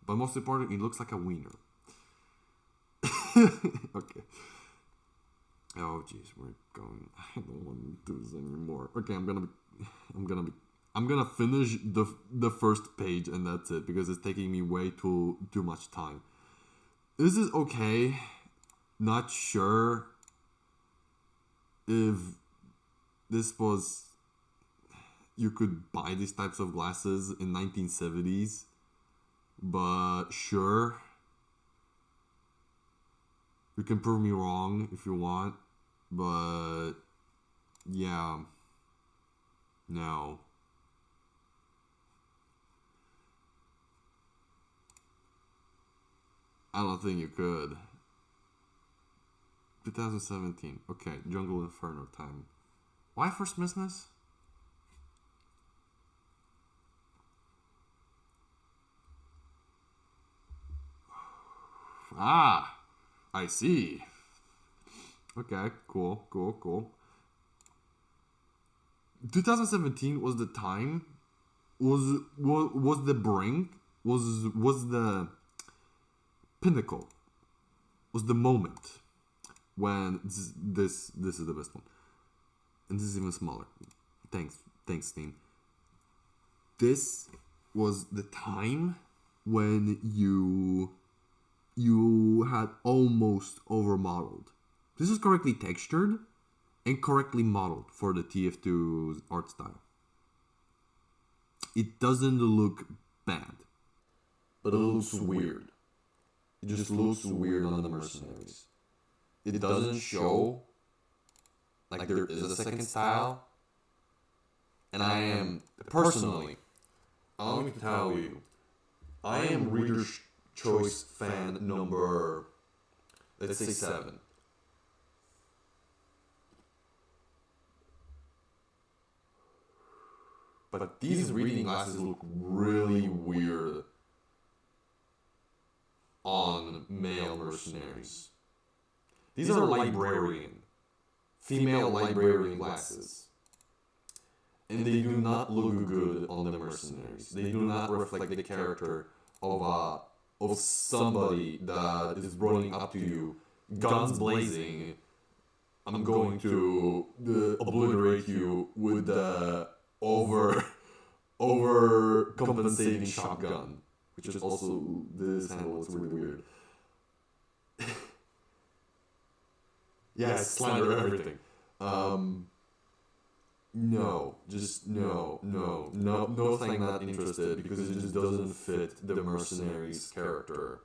But most importantly, it looks like a wiener. Okay. Oh jeez, we're going. I don't want to do this anymore. Okay, I'm gonna finish the first page and that's it, because it's taking me way too much time. This is okay. Not sure if this was, you could buy these types of glasses in 1970s, but sure. You can prove me wrong if you want, but yeah, no. I don't think you could. 2017. Okay, Jungle Inferno time. Why First Christmas? Ah, I see. Okay, cool. 2017 was the time, was the brink, was the pinnacle, was the moment when this is the best one, and this is even smaller. Thanks team. This was the time when you had almost overmodeled. This is correctly textured and correctly modeled for the TF2's art style. It doesn't look bad, but it looks weird. It just looks weird on the mercenaries. It doesn't show like there is a second style. And I am, personally, let me tell you, I am Reader's Choice fan number, let's say 7. But these reading glasses look really weird on male mercenaries. These are female librarian glasses. And they do not look good on the mercenaries. They do not reflect the character of somebody that is running up to you, guns blazing. I'm going to obliterate you with the overcompensating shotgun, which is also, this handle is really weird. Yeah, slander everything. No, thing, not interested, because it just doesn't fit the mercenary's character.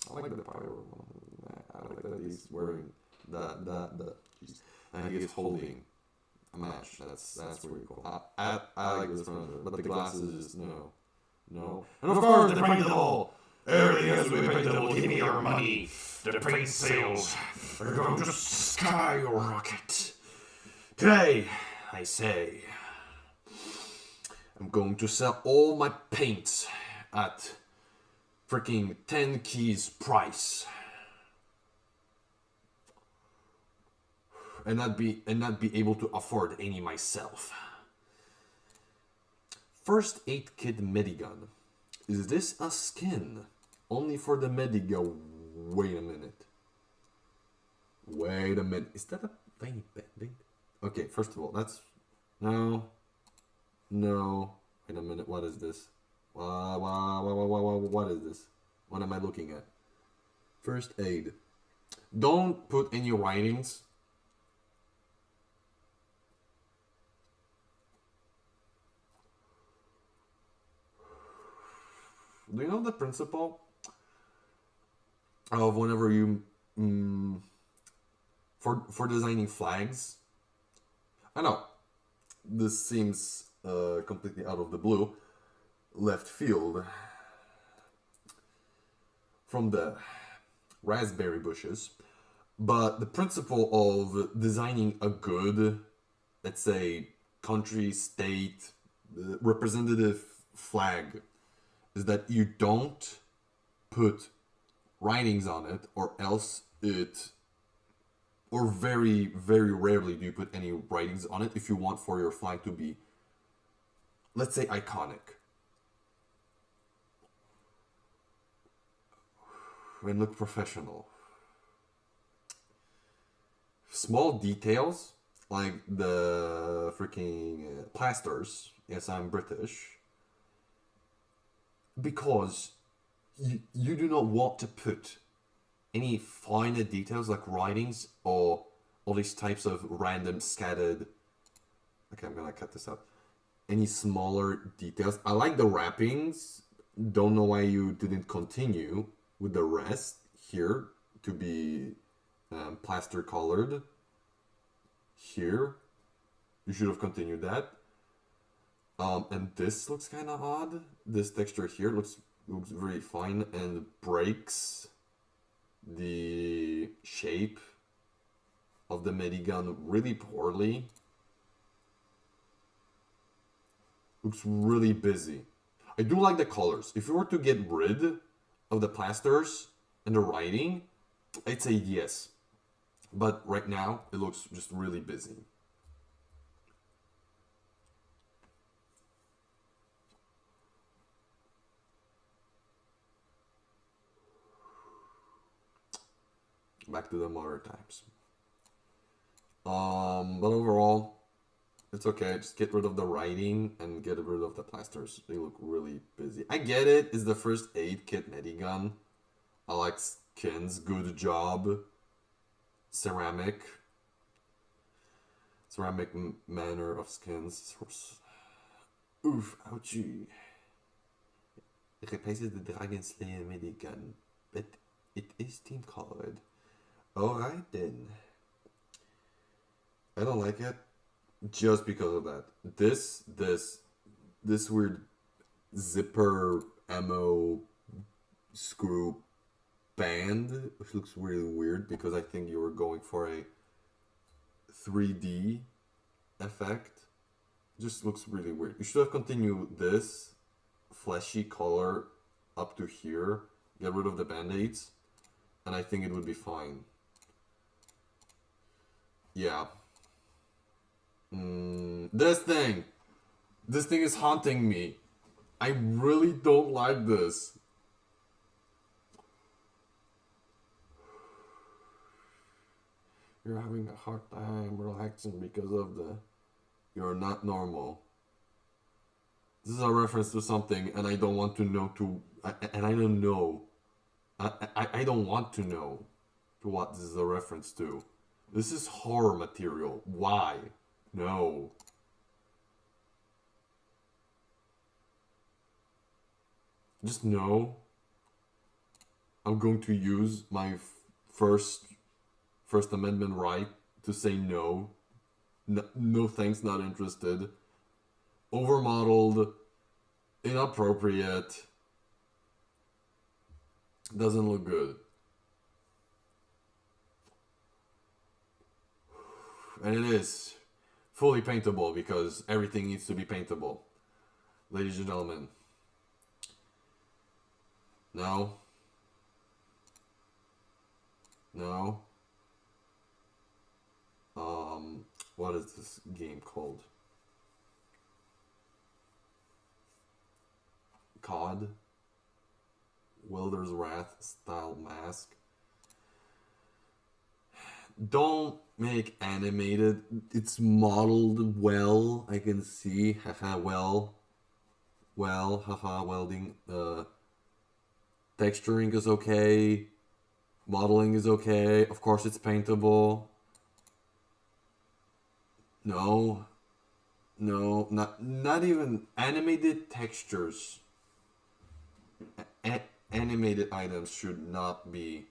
I like the pyro one. I like that he's wearing that. Jeez. And he's holding a match. That's really cool. I like this one, but the glasses, no. And of course, the paintable. Everything has to be paintable. Give me your money. The paint sales are going to skyrocket Today, I say, I'm going to sell all my paints at freaking 10 keys price. And not be able to afford any myself. First aid kit medigun. Is this a skin? Only for the medigun. Wait a minute. Wait a minute. Is that a tiny bandit? Okay, first of all, that's... No. No. Wait a minute, what is this? What is this? What am I looking at? First aid. Don't put any writings. Do you know the principle of whenever you for designing flags? I know this seems completely out of the blue, left field from the raspberry bushes, but the principle of designing a good, let's say, country, state, representative flag is that you don't put writings on it, or else it, or very, very rarely do you put any writings on it if you want for your flag to be, let's say, iconic. And look professional. Small details, like the freaking plasters, yes, I'm British, because you do not want to put any finer details like writings or all these types of random scattered... Okay, I'm gonna cut this out. Any smaller details. I like the wrappings. Don't know why you didn't continue with the rest here to be plaster colored. Here, you should have continued that. And this looks kind of odd. This texture here looks very fine and breaks the shape of the medigun really poorly. Looks really busy. I do like the colors. If you were to get rid of the plasters and the writing, I'd say yes. But right now, it looks just really busy. Back to the modern times. But overall, it's okay. Just get rid of the writing and get rid of the plasters. They look really busy. I get it. It's the first aid kit medigun. I like skins. Good job. Ceramic manner of skins. Oof, ouchie. It replaces the Dragon Slayer medigun, but it is team colored. Alright then. I don't like it just because of that. This weird zipper ammo screw band, which looks really weird because I think you were going for a 3D effect. It just looks really weird. You should have continued this fleshy color up to here, get rid of the band-aids, and I think it would be fine. Yeah. This thing is haunting me. I really don't like this. You're having a hard time relaxing because of the... You're not normal. This is a reference to something, and I don't want to know to... And I don't know. I don't want to know to what this is a reference to. This is horror material. Why? No. Just no. I'm going to use my First Amendment right to say no. No thanks, not interested. Overmodeled. Inappropriate. Doesn't look good. And it is fully paintable because everything needs to be paintable. Ladies and gentlemen. No. No. What is this game called? COD? Wilder's Wrath style mask. Don't make animated. It's modeled well. I can see. Haha, well, haha, welding. Texturing is okay. Modeling is okay. Of course, it's paintable. No, not even animated textures. Animated items should not be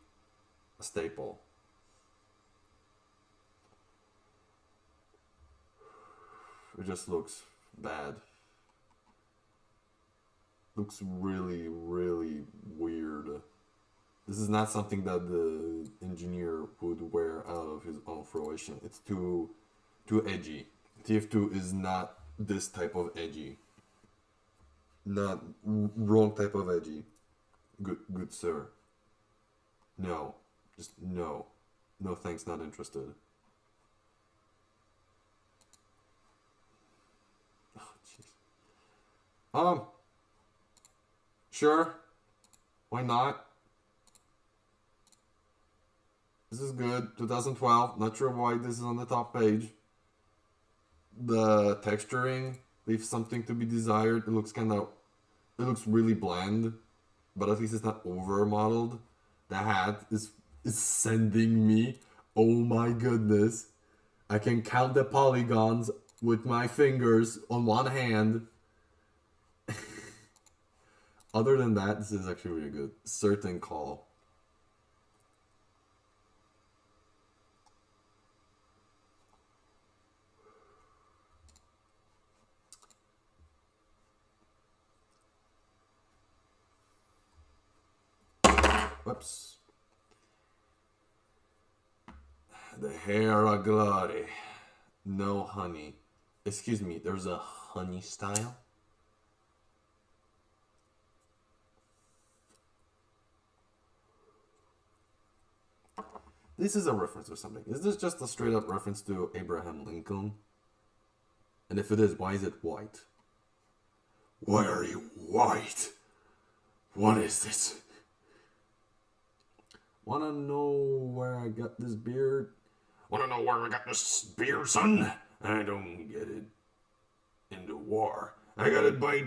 a staple. It just looks bad. Looks really, really weird. This is not something that the engineer would wear out of his own fruition. It's too edgy. TF2 is not this type of edgy. Not wrong type of edgy. Good sir. No. Just no. No thanks, not interested. Oh, jeez. Sure. Why not? This is good. 2012. Not sure why this is on the top page. The texturing leaves something to be desired. It looks really bland, but at least it's not over modeled. The hat is sending me. Oh my goodness. I can count the polygons with my fingers on one hand. Other than that, this is actually really good. Certain call. Whoops. The hair of glory. No honey. Excuse me, there's a honey style? This is a reference or something. Is this just a straight up reference to Abraham Lincoln? And if it is, why is it white? Why are you white? What is this? Wanna know where I got this beard? Wanna know where I got this beard, son? I don't get it. In the war. I got it by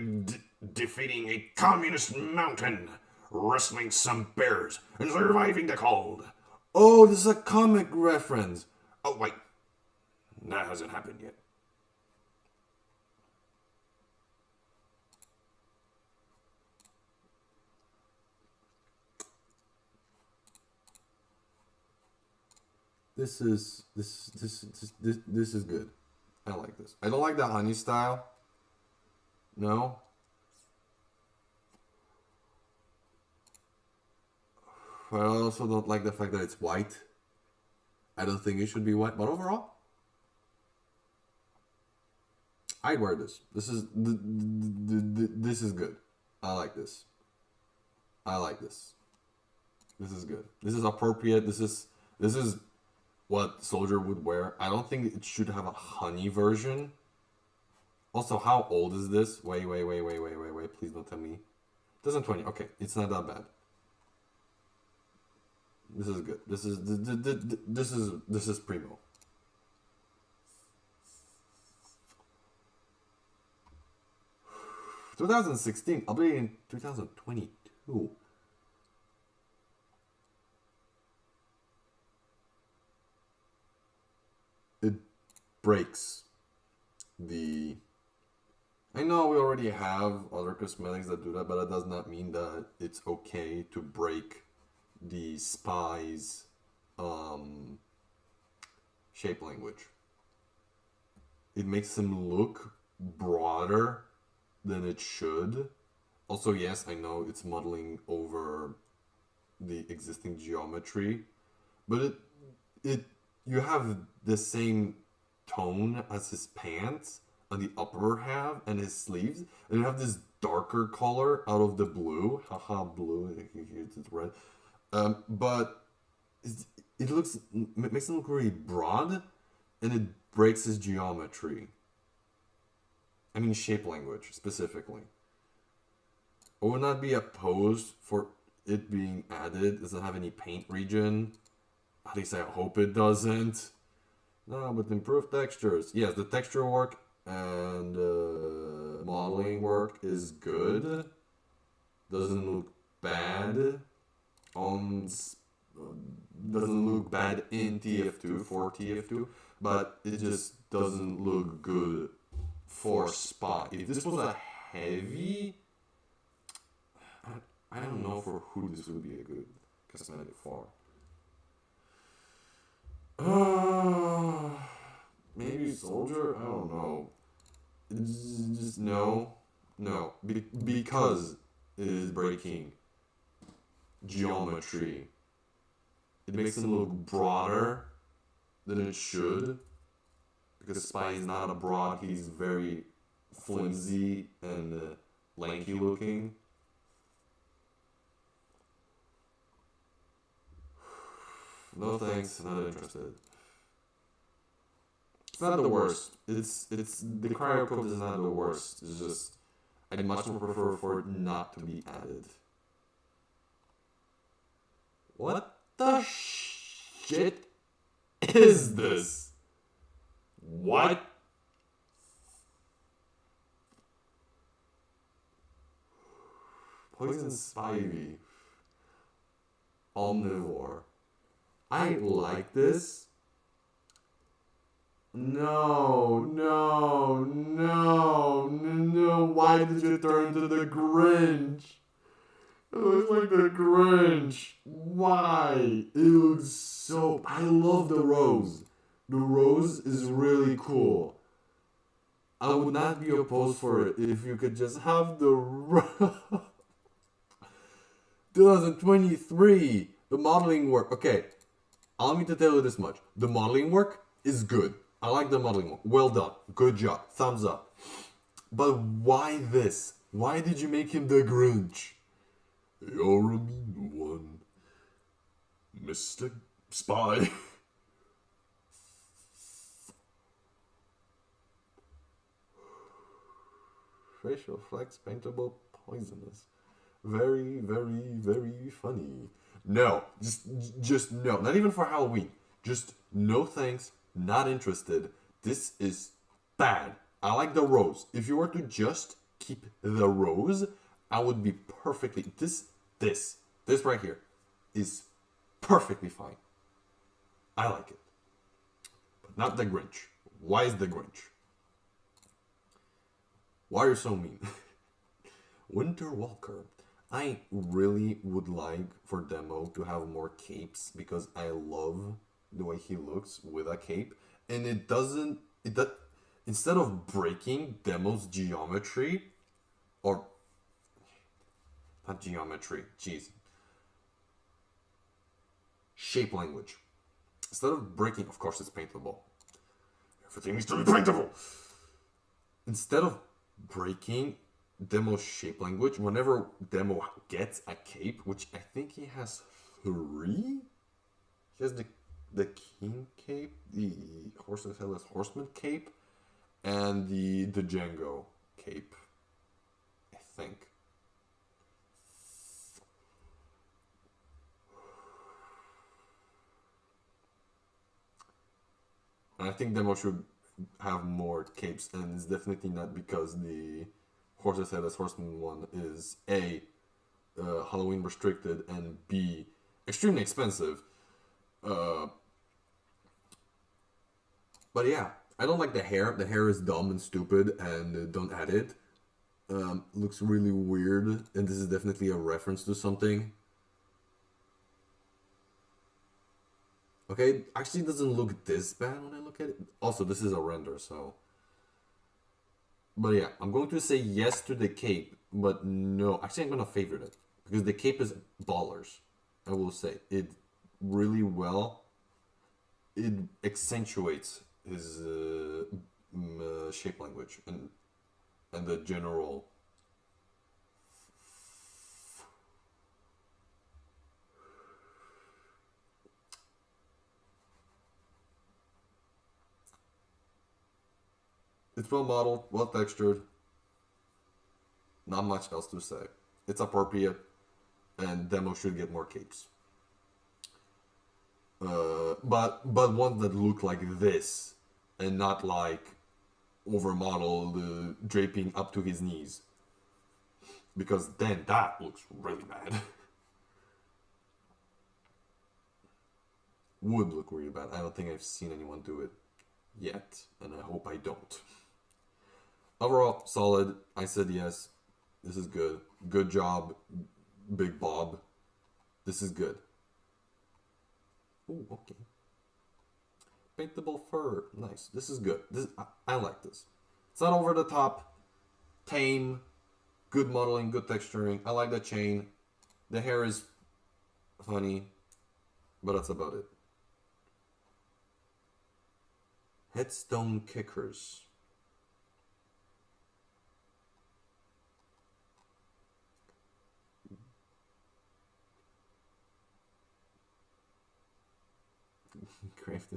defeating a communist mountain, wrestling some bears, and surviving the cold. Oh, this is a comic reference. Oh, wait. That hasn't happened yet. This is good. I like this. I don't like the honey style. No. But I also don't like the fact that it's white. I don't think it should be white, but overall, I'd wear this. This is good. I like this. I like this. This is good. This is appropriate. This is what Soldier would wear. I don't think it should have a honey version. Also, how old is this? Wait. Please don't tell me. 2020. Okay, it's not that bad. This is good. This is primo. – 2016. I'll be in 2022. It breaks the... I know we already have other cosmetics that do that, but that does not mean that it's okay to break the spy's shape language. It makes him look broader than it should. Also, yes, I know it's modeling over the existing geometry, but you have the same tone as his pants on the upper half and his sleeves, and you have this darker color out of the blue. Haha, blue. It's red. But it makes him look really broad, and it breaks his geometry. I mean, shape language specifically. I would not be opposed for it being added. Does it have any paint region? At least I hope it doesn't. No, but improved textures. Yes, the texture work and modeling work is good. Doesn't look bad. Doesn't look bad in TF2 for TF2, but it just doesn't look good for Spy. If this was a heavy, I don't know for who this would be a good cosmetic for. Maybe Soldier? I don't know. Just no. Because it is breaking geometry. It makes him look broader than it should. Because Spy is not a broad, he's very flimsy and lanky looking. No thanks, not interested. It's not the worst. It's the cryocoat is not the worst. It's just I'd much more prefer for it not to be added. What the shit is this? What? Poison Spivey. Omnivore. I like this. No. Why did you turn to the Grinch? It looks like the Grinch. Why? It looks so... I love the rose. The rose is really cool. I would not be opposed for it if you could just have the rose. 2023. The modeling work. Okay. Allow me to tell you this much. The modeling work is good. I like the modeling work. Well done. Good job. Thumbs up. But why this? Why did you make him the Grinch? You're a mean one, Mr. Spy. Facial flex paintable poisonous. Very, very, very funny. No, just no. Not even for Halloween. Just no thanks. Not interested. This is bad. I like the rose. If you were to just keep the rose, I would be perfectly... This right here is perfectly fine. I like it. But not the Grinch. Why is the Grinch? Why are you so mean? Winter Walker. I really would like for Demo to have more capes because I love the way he looks with a cape. And instead of breaking Demo's geometry, or not geometry, jeez, shape language. Instead of breaking, of course it's paintable. Everything needs to be paintable. Instead of breaking Demo's shape language, whenever Demo gets a cape, which I think he has 3, he has the King cape, the Horse's Headless Horseman cape, and the Django cape, I think. And I think Demo should have more capes, and it's definitely not because the Horse's Headless Horseman one is A, Halloween restricted, and B, extremely expensive. But yeah, I don't like the hair. The hair is dumb and stupid, and don't add it. Looks really weird, and this is definitely a reference to something. Okay, actually it doesn't look this bad when I look at it. Also, this is a render, so... But yeah, I'm going to say yes to the cape, but no. Actually, I'm going to favorite it, because the cape is ballers. I will say. It really well... It accentuates his shape language and the general. It's well modeled, well textured. Not much else to say. It's appropriate, and demo should get more capes. But ones that look like this, and not like overmodeled, draping up to his knees. Because then that looks really bad. Would look really bad. I don't think I've seen anyone do it yet, and I hope I don't. Overall, solid. I said yes. This is good. Good job, Big Bob. This is good. Oh, okay. Paintable fur. Nice. This is good. I like this. It's not over the top. Tame. Good modeling, good texturing. I like the chain. The hair is funny. But that's about it. Headstone kickers. Craft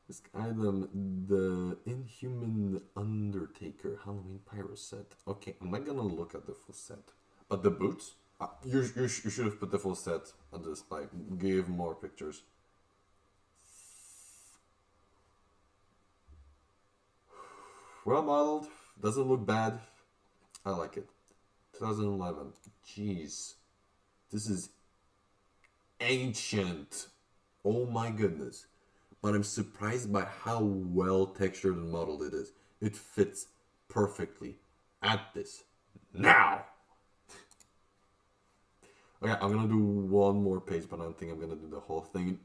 this item, the Inhuman Undertaker Halloween Pyro set. Okay, I'm not gonna look at the full set, but the boots. You should have put the full set on the display. Give more pictures. Well modeled, doesn't look bad. I like it. 2011. Jeez, this is ancient. Oh my goodness. But I'm surprised by how well textured and modeled it is. It fits perfectly at this. Now! Okay, I'm gonna do one more page, but I don't think I'm gonna do the whole thing.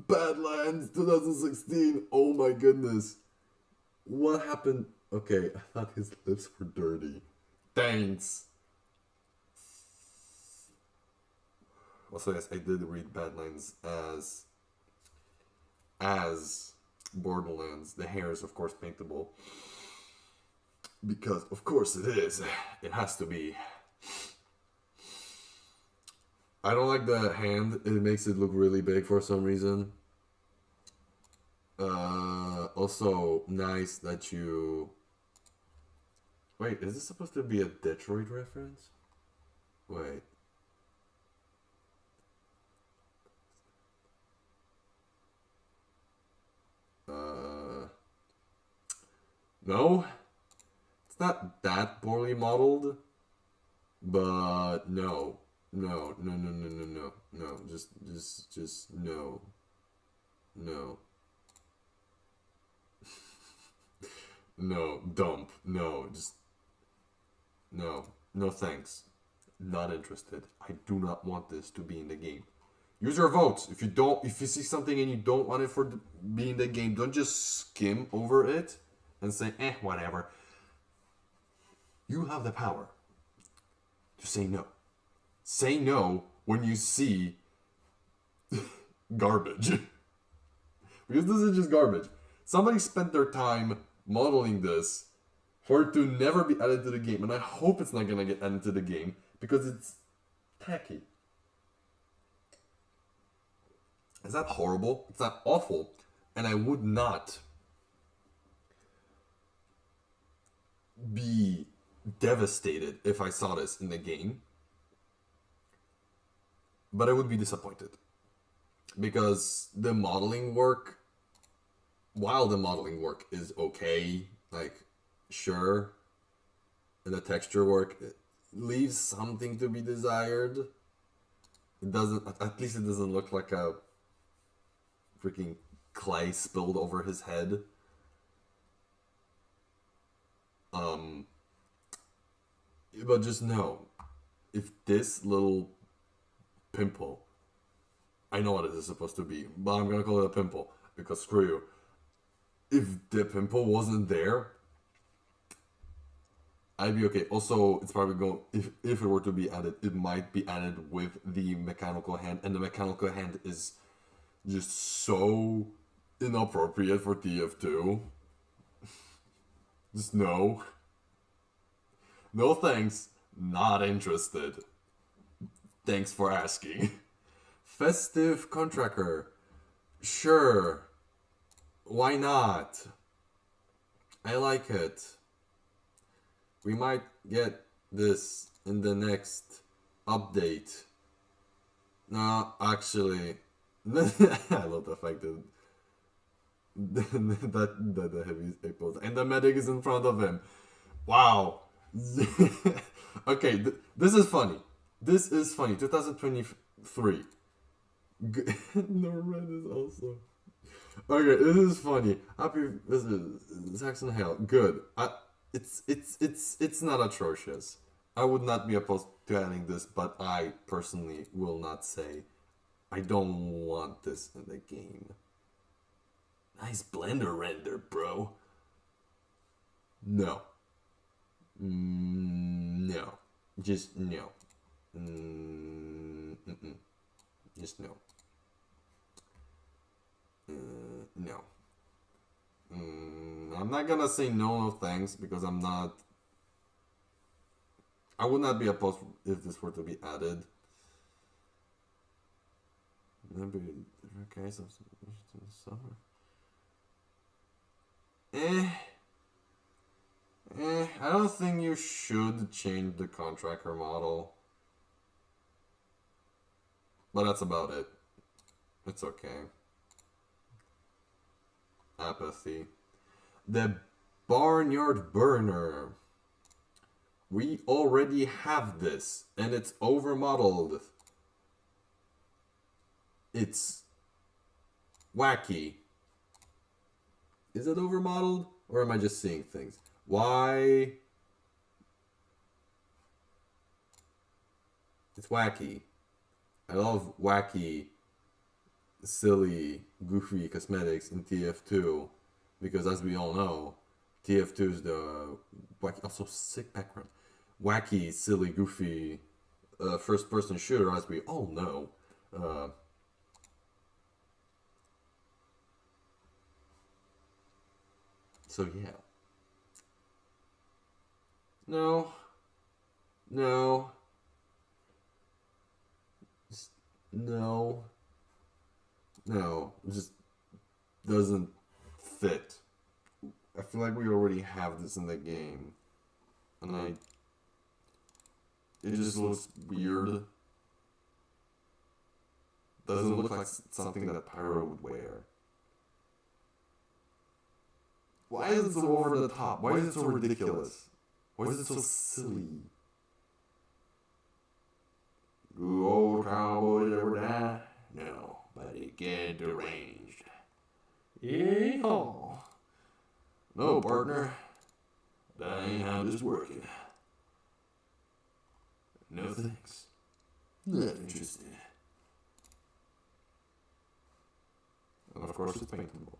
Badlands 2016. Oh my goodness. What happened? Okay, I thought his lips were dirty. Thanks. Also, yes, I did read Badlands as Borderlands. The hair is, of course, paintable. Because, of course, it is. It has to be. I don't like the hand. It makes it look really big for some reason. Also, nice that you... Wait, is this supposed to be a Detroit reference? Wait. No, it's not that poorly modeled, but no, just no, no, dump, no, just, no thanks, not interested. I do not want this to be in the game. Use your votes. If you see something and you don't want it to be in the game, don't just skim over it and say, whatever. You have the power to say no. Say no when you see garbage. Because this is just garbage. Somebody spent their time modeling this for it to never be added to the game. And I hope it's not going to get added to the game because it's tacky. Is that horrible? It's not awful. And I would not be devastated if I saw this in the game. But I would be disappointed. Because the modeling work, while the modeling work is okay, like, sure, and the texture work, it leaves something to be desired. It doesn't, at least it doesn't look like a freaking clay spilled over his head. But just know, if this little pimple, I know what it is supposed to be, but I'm gonna call it a pimple, because screw you. If the pimple wasn't there, I'd be okay. Also, it's probably going, if it were to be added, it might be added with the mechanical hand, and the mechanical hand is just so inappropriate for TF2. Just no. No thanks. Not interested. Thanks for asking. Festive Contractor. Sure. Why not? I like it. We might get this in the next update. No, actually, I love the fact that the heavy pose and the medic is in front of him. Wow. Okay, this is funny. This is funny. 2023. The red is also. Okay, this is funny. Happy. This is Saxon Hale. Good. It's not atrocious. I would not be opposed to adding this, but I personally will not say I don't want this in the game. Nice blender render, bro. No. No. Just no. Just no. No. I'm not gonna say no thanks, because I'm not... I would not be opposed if this were to be added. Maybe different case of summer. I don't think you should change the contractor model. But that's about it. It's okay. Apathy. The Barnyard Burner. We already have this, and it's overmodeled. It's wacky. Is it overmodeled, or am I just seeing things? Why? It's wacky. I love wacky, silly, goofy cosmetics in TF2, because as we all know, TF2 is the wacky, also sick background, wacky, silly, goofy first-person shooter, as we all know. So yeah. No. No. Just, no. No. It just doesn't fit. I feel like we already have this in the game. And it just looks weird. Doesn't look like something that Pyro would wear. Why is it so over the top? Why is it so ridiculous? Why is it so silly? Do old cowboys ever die? No, but it get deranged. Yeah. No, partner. That ain't how this working. No thanks. Not interested. And of course it's paintable.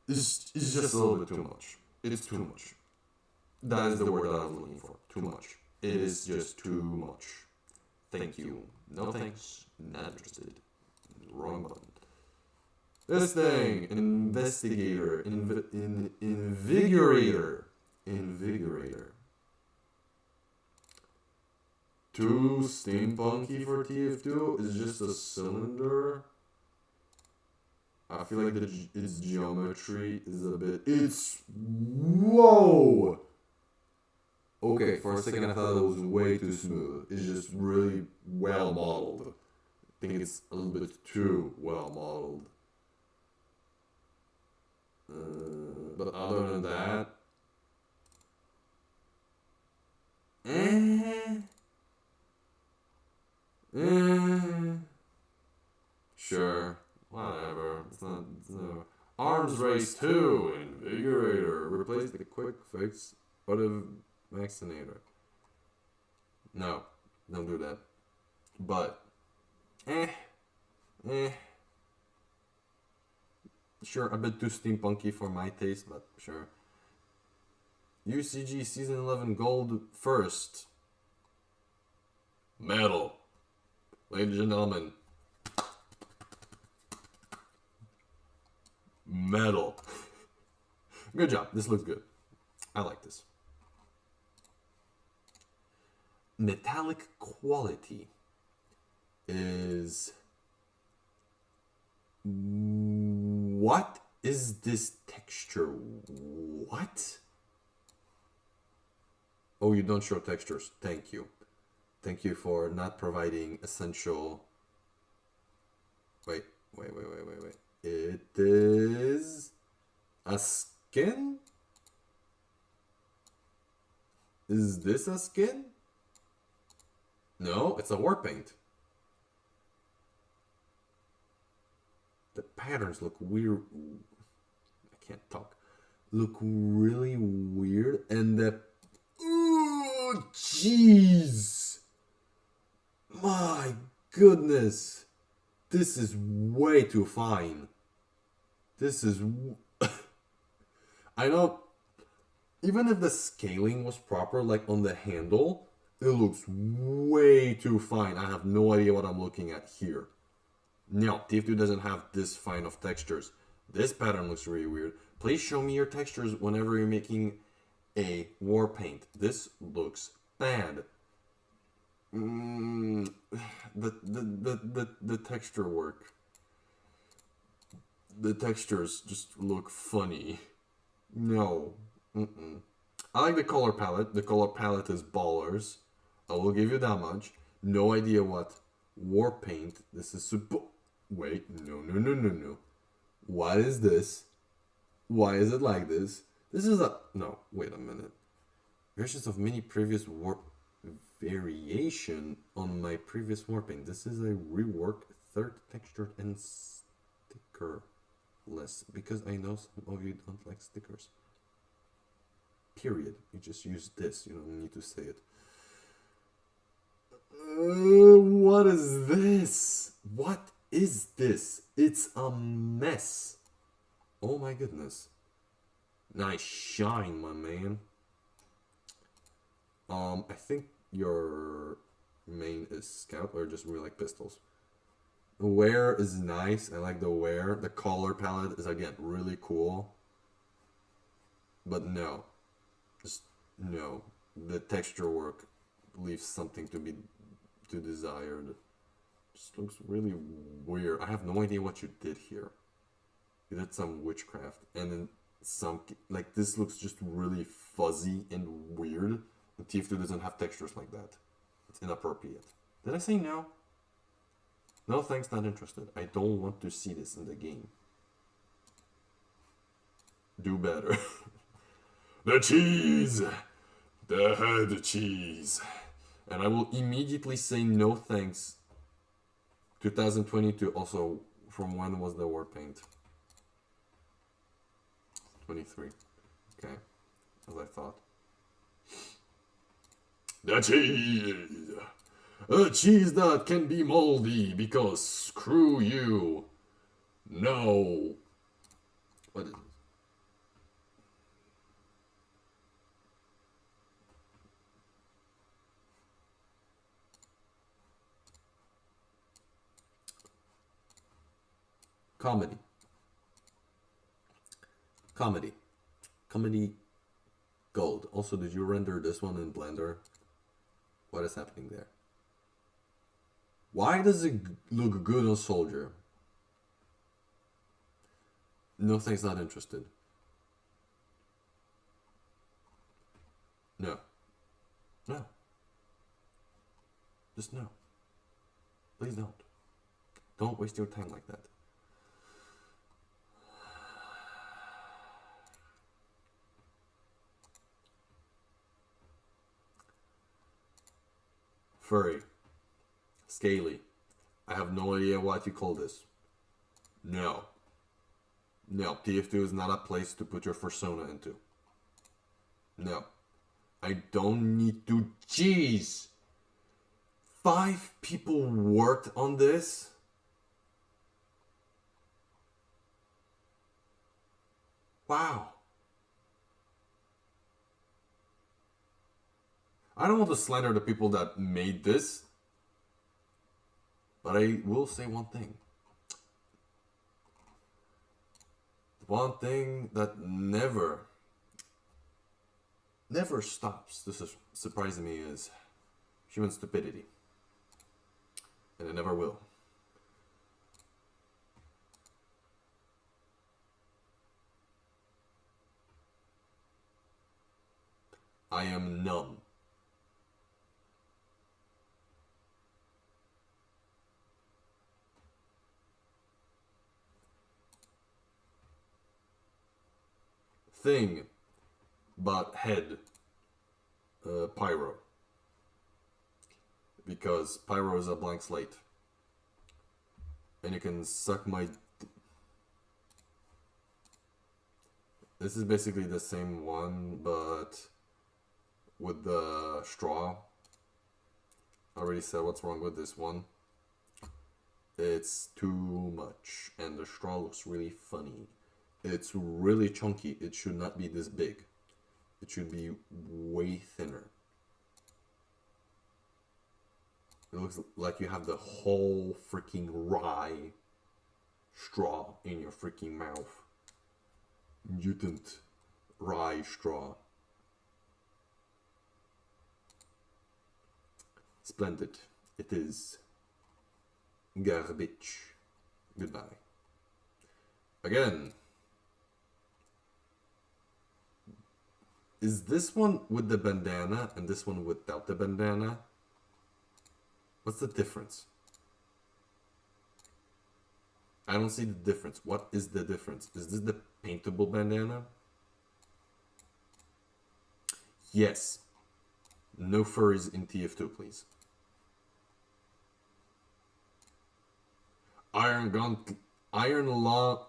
It's just a little bit too much. It's too much. That is the word that I was looking for. Too much. It is just too much. Thank you. No thanks. Not interested. Wrong button. This thing. Investigator. Invigorator. Invigorator. Too steampunky for TF2. It's just a cylinder. I feel like its geometry is a bit... It's... Whoa! Okay, for a second I thought it was way too smooth. It's just really well modeled. I think it's a little bit too well modeled. But other than that... Sure. Whatever. It's not. Arms Race 2 Invigorator. Replace the quick fix out of vaccinator. No, don't do that. But sure, a bit too steampunky for my taste, but sure. UCG Season 11 Gold first. Metal. Ladies and gentlemen. Metal. Good job. This looks good. I like this. Metallic quality is... What is this texture? What? Oh, you don't show textures. Thank you. Thank you for not providing essential... Wait. It is a skin? Is this a skin? No, it's a war paint. The patterns look weird. I can't talk. Look really weird. And the... Ooh, jeez. My goodness. This is way too fine. This is... I know... Even if the scaling was proper, like on the handle, it looks way too fine. I have no idea what I'm looking at here. No, TF2 doesn't have this fine of textures. This pattern looks really weird. Please show me your textures whenever you're making a war paint. This looks bad. The texture work. The textures just look funny. No. I like the color palette. The color palette is ballers. I will give you that much. No idea what war paint. This is wait, no. What is this? Why is it like this? This is a... No, wait a minute. Versions of many previous war variation on my previous war paint. This is a rework, third textured and stickerless. Because I know some of you don't like stickers. Period. You just use this. You don't need to say it. What is this? What is this? It's a mess. Oh my goodness. Nice shine, my man. I think your main is scout or just really like pistols. The wear is nice. I like the wear. The color palette is again really cool. But no. Just no. The texture work leaves something to be desired. Just looks really weird. I have no idea what you did here. You did some witchcraft and then some, like, this looks just really fuzzy and weird. And TF2 doesn't have textures like that. It's inappropriate. Did I say no? No thanks, not interested. I don't want to see this in the game. Do better. The cheese! The cheese. And I will immediately say no thanks. 2022 also, from when was the war paint? 23. Okay, as I thought. The cheese! A cheese that can be moldy because screw you. No. What is this? Comedy. Comedy gold. Also, did you render this one in Blender? What is happening there? Why does it look good on Soldier? No thanks, not interested. No. No. Just no. Please don't. Don't waste your time like that. Furry. Scaly. I have no idea what you call this. No. No, TF2 is not a place to put your persona into. No. I don't need to... Jeez! 5 people worked on this? Wow. I don't want to slander the people that made this, but I will say one thing. One thing that never stops, this is surprising me, is human stupidity. And it never will. I am numb. Thing, but head, Pyro. Because Pyro is a blank slate. And you can suck my... This is basically the same one, but with the straw. I already said what's wrong with this one. It's too much, and the straw looks really funny. It's really chunky. It should not be this big. It should be way thinner. It looks like you have the whole freaking rye straw in your freaking mouth. Mutant rye straw. Splendid. It is garbage. Goodbye. Again. Is this one with the bandana and this one without the bandana? What's the difference? I don't see the difference. What is the difference? Is this the paintable bandana? Yes. No furries in TF2, please. Iron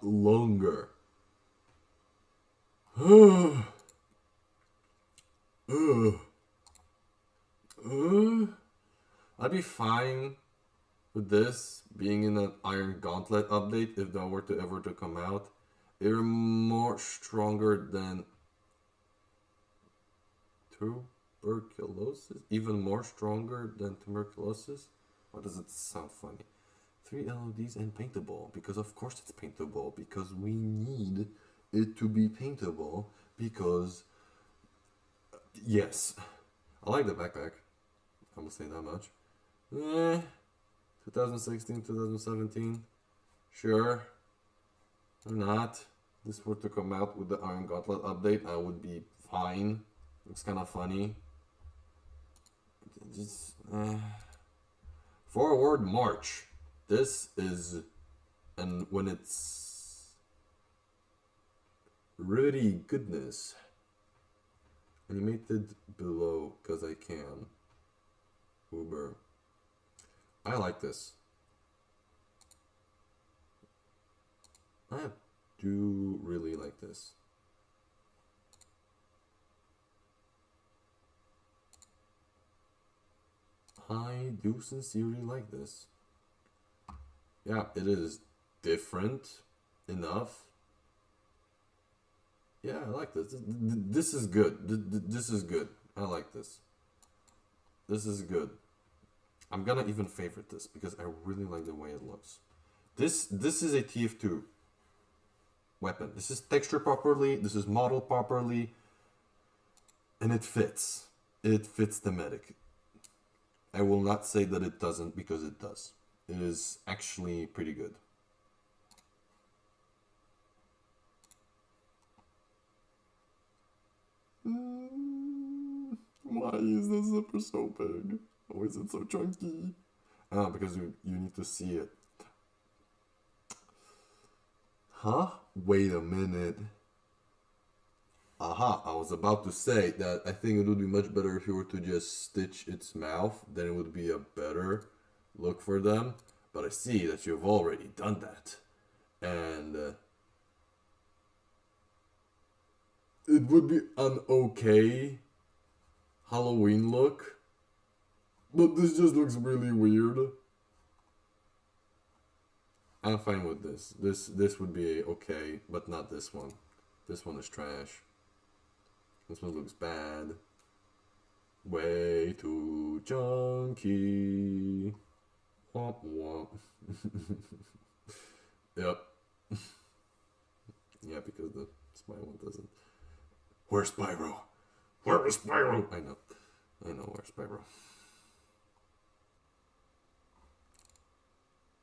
longer. I'd be fine with this being in an Iron Gauntlet update if that were to ever to come out. They're more stronger than tuberculosis? Even more stronger than tuberculosis? Or does it sound funny? 3 LODs and paintable, because of course it's paintable, because we need it to be paintable, because yes, I like the backpack, I will say that much. 2016, 2017, sure, or not. This were to come out with the Iron Gauntlet update, I would be fine. Looks kind of funny. Just forward march. This is, and when it's really goodness, animated below because I can. Uber. I like this. I do really like this. I do sincerely like this. Yeah, it is different enough. Yeah, I like this. This is good. This is good. I like this. This is good. I'm gonna even favorite this because I really like the way it looks. This is a TF2 weapon. This is textured properly. This is modeled properly. And it fits. It fits the medic. I will not say that it doesn't because it does. It is actually pretty good. Why is the zipper so big? Why is it so chunky? Ah, because you need to see it. Huh? Wait a minute. Aha, I was about to say that I think it would be much better if you were to just stitch its mouth. Then it would be a better look for them. But I see that you've already done that. And it would be an okay Halloween look. But this just looks really weird. I'm fine with this. This would be okay, but not this one. This one is trash. This one looks bad. way too chunky. Womp womp. Yep. Yeah, because the Spyro one doesn't. Where's Spyro? Where's Spyro? I know where's Spyro.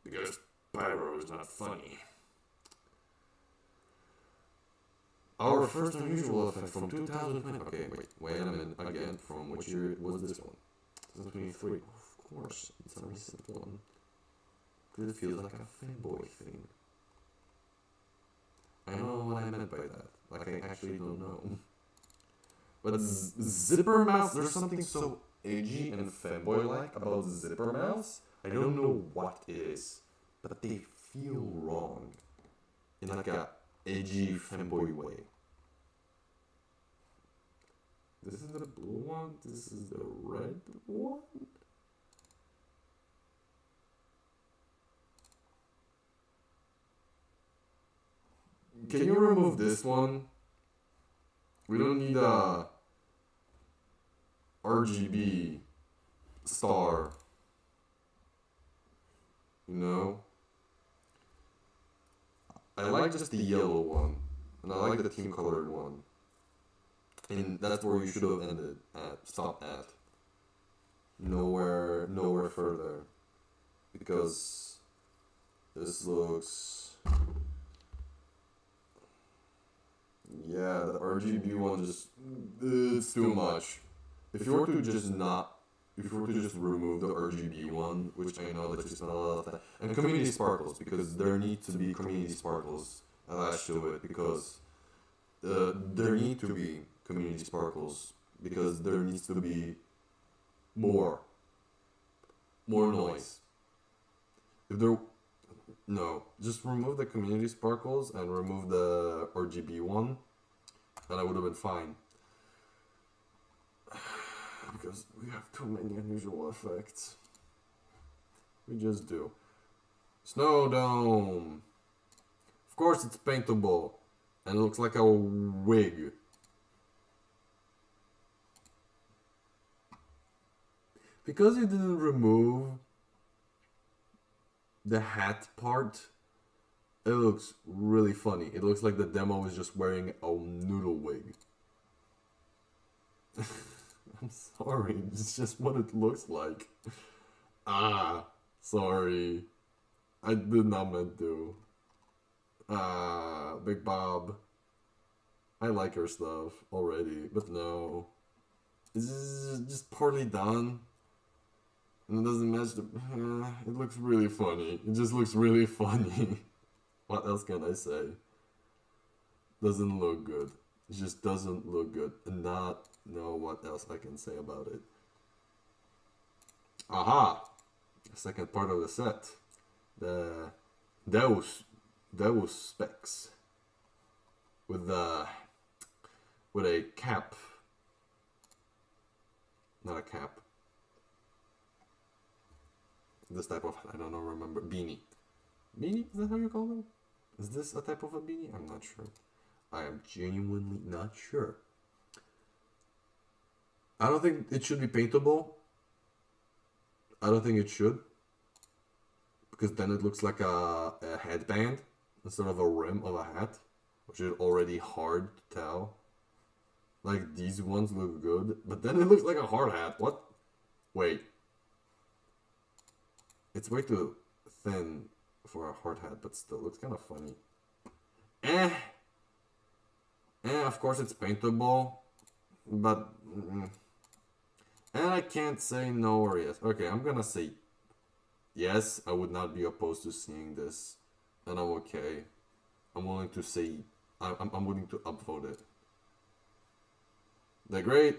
Because Spyro is not funny. Our first unusual effect from 2020. Okay, wait a minute. Again, from which year was this one? 2023. Of course, it's a recent one. Because it feels like a fanboy thing. I don't know what I meant by that. Like, I actually don't know. But zipper mouths, there's something so edgy and fanboy-like about zipper mouths. I don't know what it is, but they feel wrong. In like a edgy fanboy way. This is the blue one, this is the red one. Can you remove this one? We don't need a RGB star. You know? I like just the yellow one. And I like the team colored one. And that's where we should have ended at. Stopped at. Nowhere further. Because this looks... Yeah, the RGB one just... It's too much. If you were to just remove the RGB one, which I know that you spent a lot of time... And community sparkles, because there need to be community sparkles attached to it, because... there need to be community sparkles, because there needs to be more noise. If there... No, just remove the community sparkles and remove the RGB one, and I would have been fine. Because we have too many unusual effects. We just do. Snow Dome! Of course it's paintable, and it looks like a wig. Because you didn't remove the hat part, it looks really funny. It looks like the demo is just wearing a noodle wig. I'm sorry, it's just what it looks like. Sorry. I did not meant to. Big Bob. I like her stuff already, but no. It's just poorly done. And it doesn't match the... it looks really funny. It just looks really funny. What else can I say? Doesn't look good. It just doesn't look good. And not know what else I can say about it. Aha! The second part of the set. The Deus specs. With a cap. Not a cap. This type of, I don't know, remember, beanie. Beanie? Is that how you call them? Is this a type of a beanie? I'm not sure. I am genuinely not sure. I don't think it should be paintable. I don't think it should. Because then it looks like a headband instead of a rim of a hat. Which is already hard to tell. Like, these ones look good. But then it looks like a hard hat. What? Wait. It's way too thin for a hard hat, but still looks kind of funny. Of course it's paintable, but and I can't say no or yes. Okay, I'm gonna say yes. I would not be opposed to seeing this, and I'm okay. I'm willing to say I'm willing to upvote it. The Great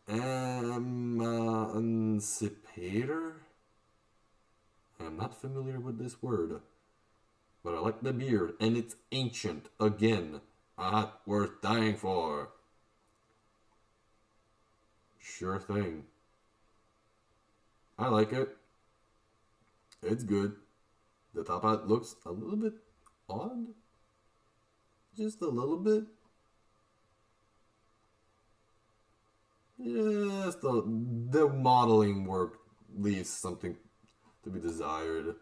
Emancipator. I'm not familiar with this word, but I like the beard, and it's ancient. Again, a hat worth dying for. Sure thing. I like it. It's good. The top hat looks a little bit odd. Just a little bit. Yes, the modeling work leaves something to be desired.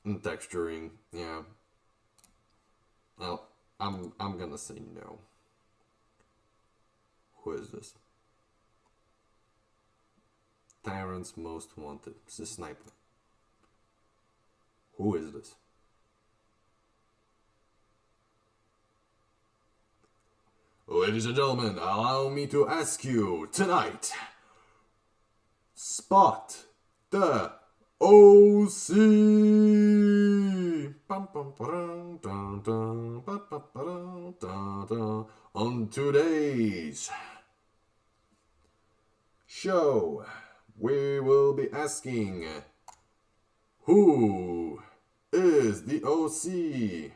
And texturing, yeah. Well, I'm gonna say no. Who is this? Tyrant's Most Wanted. It's a sniper. Who is this? Ladies and gentlemen, allow me to ask you tonight. Spot the OC. On today's show, we will be asking, who is the OC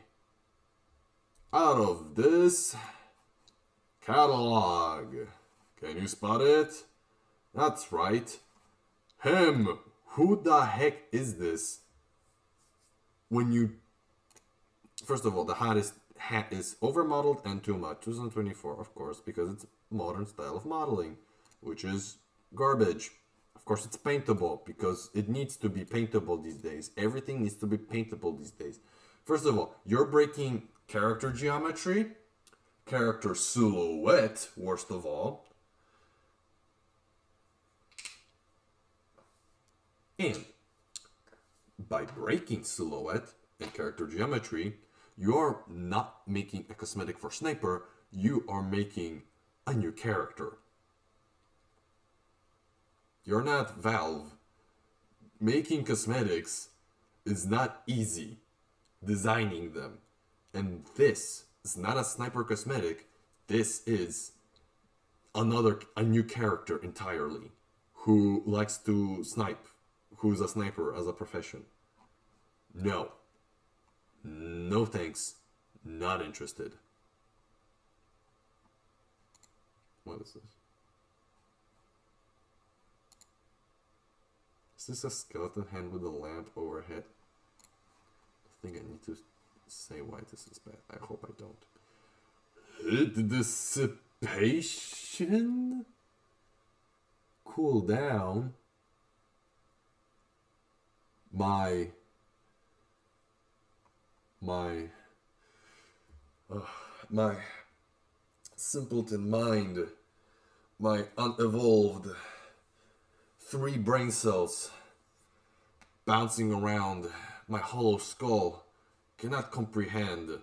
out of this catalog? Can you spot it? That's right. Him. Who the heck is this? When you... First of all, the hat is overmodeled and too much. 2024, of course, because it's modern style of modeling, which is garbage. Of course, it's paintable, because it needs to be paintable these days. Everything needs to be paintable these days. First of all, you're breaking character geometry, character silhouette, worst of all. And by breaking silhouette and character geometry, you're not making a cosmetic for Sniper, you are making a new character. You're not Valve. Making cosmetics is not easy. Designing them. And this is not a Sniper cosmetic. This is a new character entirely who likes to snipe, who's a sniper as a profession. No. No thanks. Not interested. What is this? Is this a skeleton hand with a lamp overhead? I think I need to say why this is bad. I hope I don't. Heat dissipation? Cool down. My simpleton mind, my unevolved 3 brain cells bouncing around my hollow skull cannot comprehend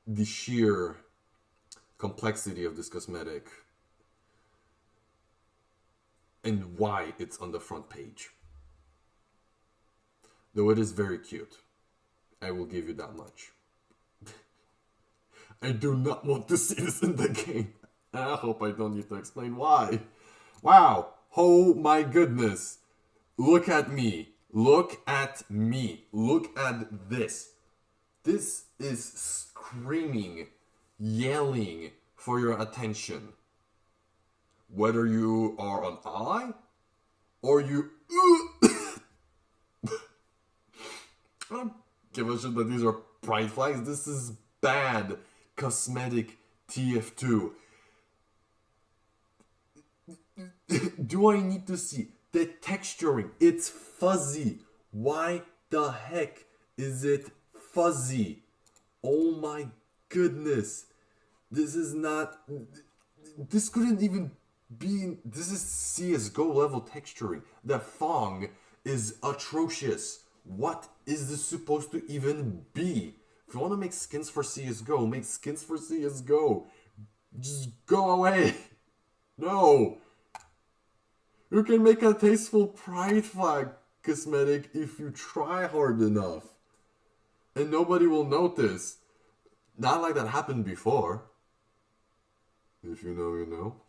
the sheer complexity of this cosmetic and why it's on the front page. Though it is very cute. I will give you that much. I do not want to see this in the game. I hope I don't need to explain why. Wow. Oh my goodness. Look at me. Look at me. Look at this. This is screaming, yelling for your attention. Whether you are an ally or you... I don't give a shit that these are pride flags. This is bad cosmetic TF2. Do I need to see the texturing? It's fuzzy. Why the heck is it fuzzy? Oh my goodness. This is not... This couldn't even be... This is CSGO level texturing. The Fong is atrocious. What is this supposed to even be? If you want to make skins for CSGO, make skins for CSGO. Just go away. No. You can make a tasteful pride flag cosmetic if you try hard enough. And nobody will notice. Not like that happened before. If you know, you know.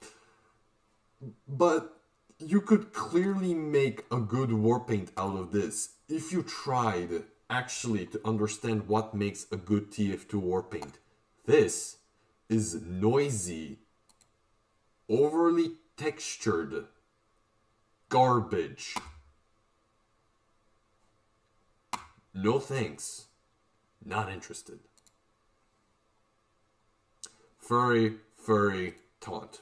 But you could clearly make a good warpaint out of this if you tried actually to understand what makes a good TF2 warpaint. This is noisy, overly textured garbage. No thanks. Not interested. Furry, taunt.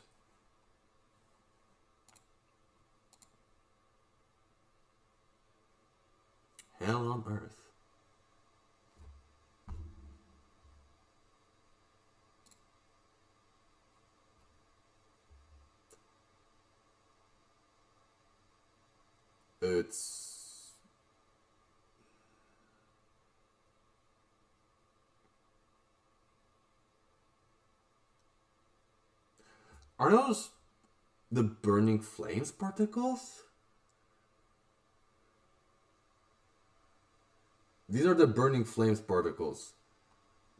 Hell on earth. It's... Are those the burning flames particles? These are the burning flames particles.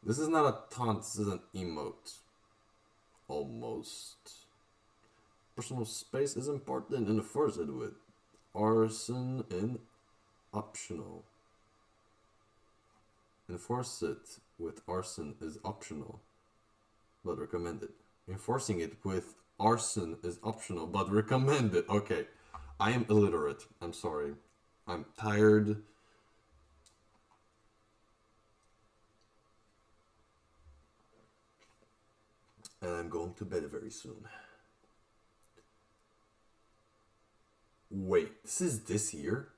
This is not a taunt, this is an emote. Almost. Personal space is important, enforce it with arson and optional. Enforce it with arson is optional, but recommended. Enforcing it with arson is optional, but recommended. Okay, I am illiterate. I'm sorry. I'm tired. And I'm going to bed very soon. Wait, this is this year?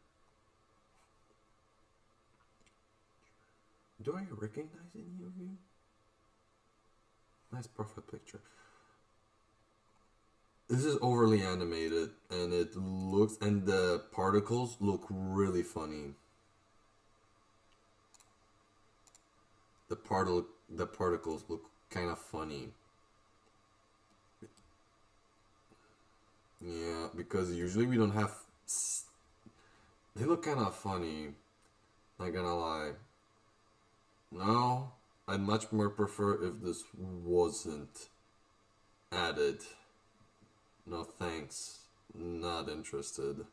Do I recognize any of you? Nice profile picture. This is overly animated and it looks, and the particles look really funny. The particles look kind of funny. Yeah, because usually we don't have... They look kind of funny. Not gonna lie. No, I'd much more prefer if this wasn't added. No thanks. Not interested.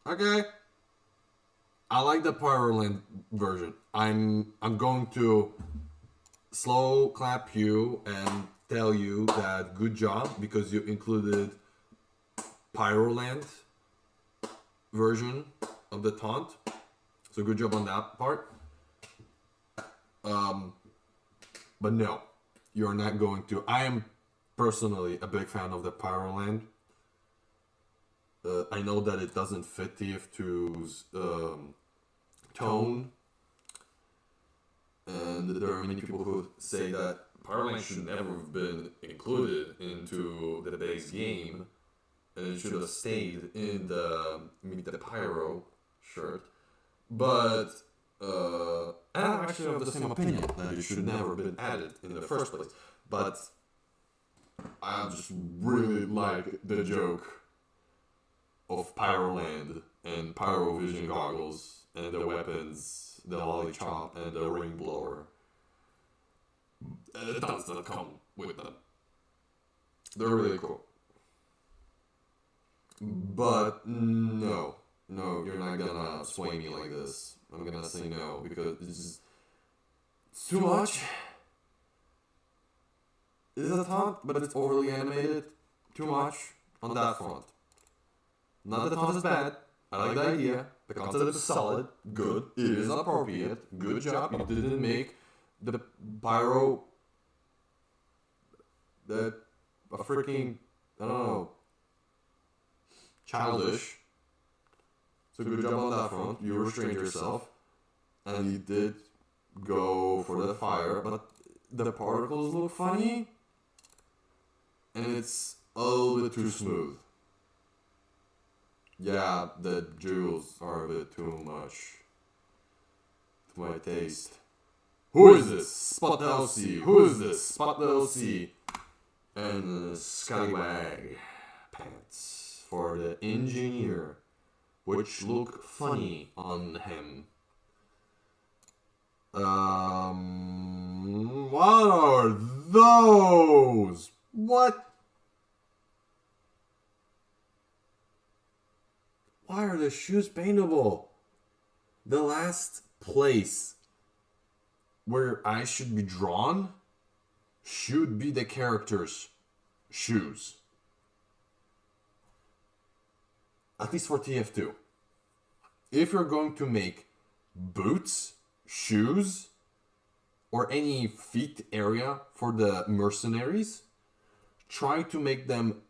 Okay. I like the Pyroland version. I'm going to slow clap you and tell you that good job because you included Pyroland version of the taunt. So good job on that part. But no, you're not going to. I am personally a big fan of the Pyroland. I know that it doesn't fit TF2's tone. And there are many people who say that Pyroland should never have been included into the base game, and it should have stayed in the Meet the Pyro shirt. But I actually have the same opinion that it should never have been added in the first place. But I just really like the joke of Pyroland and Pyrovision goggles and the weapons, the lolly chop and the ring blower. It does not come with them. They're really cool. But no, you're not gonna sway me like this. I'm gonna say no because it's too much. It is a taunt, but it's overly animated. Too much on that front. Not that taunt is bad. I like the idea. The concept is solid. Good. It is appropriate. Good job. You didn't make the pyro a freaking, I don't know, childish. So good job on that front. You restrained yourself. And you did go for the fire. But the particles look funny. And it's a little bit too smooth. Yeah, the jewels are a bit too much to my taste. Who is this? Spot the LC. Who is this? Spot the LC. And Scallywag pants for the engineer, which look funny on him. What are those? What? Why are the shoes paintable? The last place where I should be drawn should be the character's shoes. At least for TF2. If you're going to make boots, shoes, or any feet area for the mercenaries, try to make them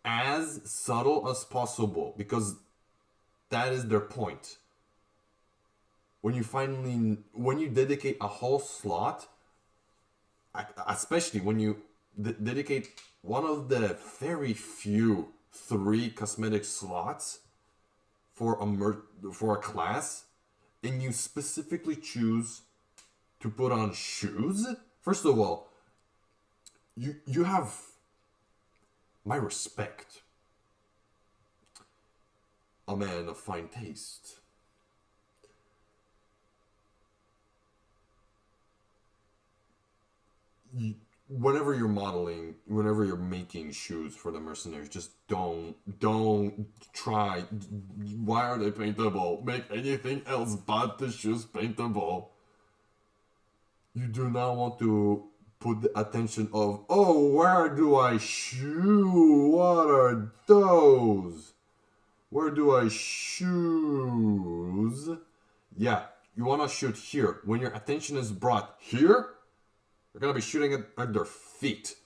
as subtle as possible, because that is their point. When you dedicate a whole slot, especially when you dedicate one of the very few 3 cosmetic slots for a class, and you specifically choose to put on shoes, first of all, you have my respect. A man of fine taste. Whenever you're modeling, whenever you're making shoes for the mercenaries, just don't try. Why are they paintable? Make anything else but the shoes paintable. You do not want to put the attention of, oh, where do I shoe? What are those? Where do I shoes? Yeah, you want to shoot here. When your attention is brought here, you're going to be shooting at their feet.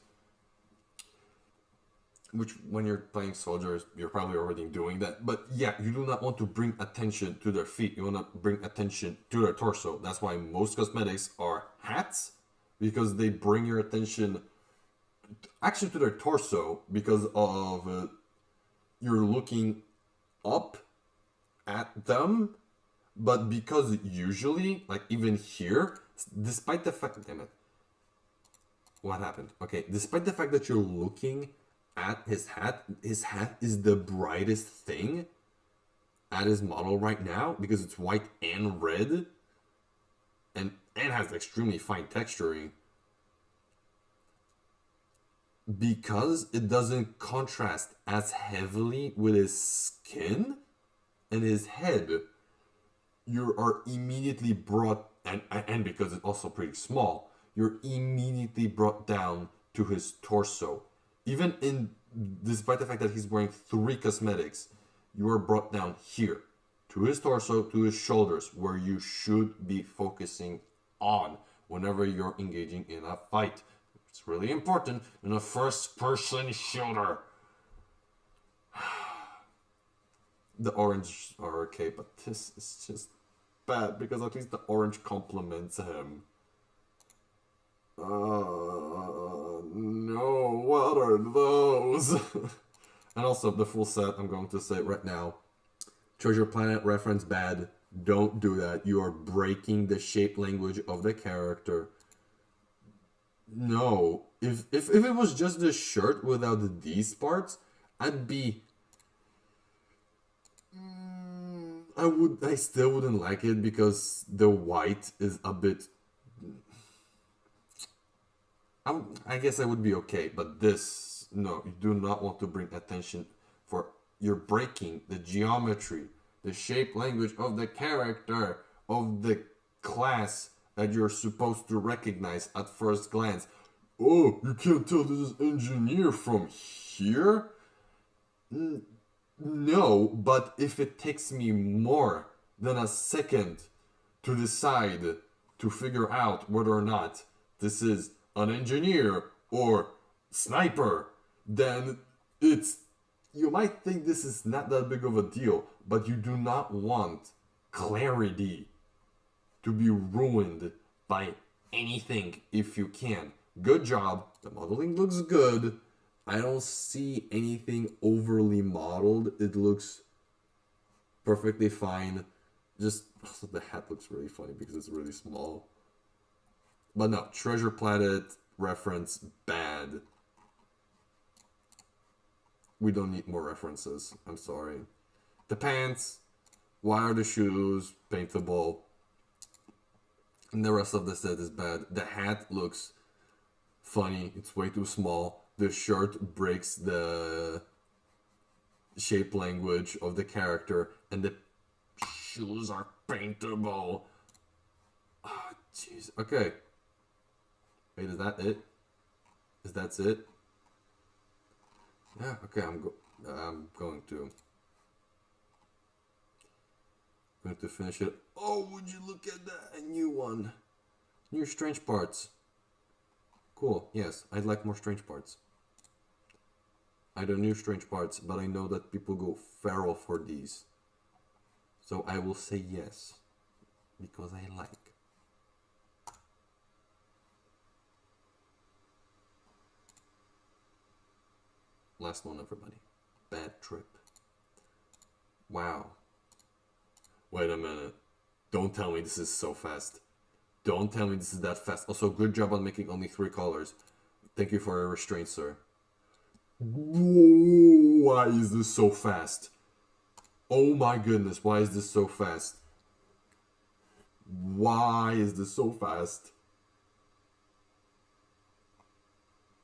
Which, when you're playing soldiers, you're probably already doing that. But yeah, you do not want to bring attention to their feet. You want to bring attention to their torso. That's why most cosmetics are hats, because they bring your attention actually to their torso, because of you're looking up at them. But because usually, like even here, despite the fact, damn it, what happened? Okay, despite the fact that you're looking at his hat is the brightest thing at his model right now, because it's white and red, and has extremely fine texturing, because it doesn't contrast as heavily with his skin and his head. You are immediately brought, and because it's also pretty small, you're immediately brought down to his torso. Even despite the fact that he's wearing 3 cosmetics, you are brought down here to his torso, to his shoulders, where you should be focusing on whenever you're engaging in a fight. It's really important in a first-person shooter. The orange are okay, but this is just bad, because at least the orange complements him. No, what are those? And also, the full set, I'm going to say right now, Treasure Planet reference bad. Don't do that. You are breaking the shape language of the character. No. If it was just the shirt without these parts, I'd be... I still wouldn't like it, because the white is a bit... I guess I would be okay, but this, no, you do not want to bring attention for, you're breaking the geometry, the shape language of the character, of the class that you're supposed to recognize at first glance. Oh, you can't tell this is engineer from here? No, but if it takes me more than a second to decide, to figure out whether or not this is an engineer or sniper, then you might think this is not that big of a deal, but you do not want clarity to be ruined by anything if you can. Good job. The modeling looks good. I don't see anything overly modeled. It looks perfectly fine. Just also the hat looks really funny because it's really small. But no, Treasure Planet reference bad. We don't need more references. I'm sorry. The pants, why are the shoes paintable? And the rest of the set is bad. The hat looks funny. It's way too small. The shirt breaks the shape language of the character. And the shoes are paintable. Oh, jeez. Okay. Wait, is that it? Is that it? Yeah, okay, I'm going to finish it. Oh, would you look at that? A new one. New strange parts. Cool, yes, I'd like more strange parts. I don't new strange parts, but I know that people go feral for these. So I will say yes, because I like. Last one, everybody. Bad trip. Wow. Wait a minute. Don't tell me this is so fast. Don't tell me this is that fast. Also, good job on making only 3 colors. Thank you for your restraint, sir. Why is this so fast? Oh my goodness, why is this so fast? Why is this so fast?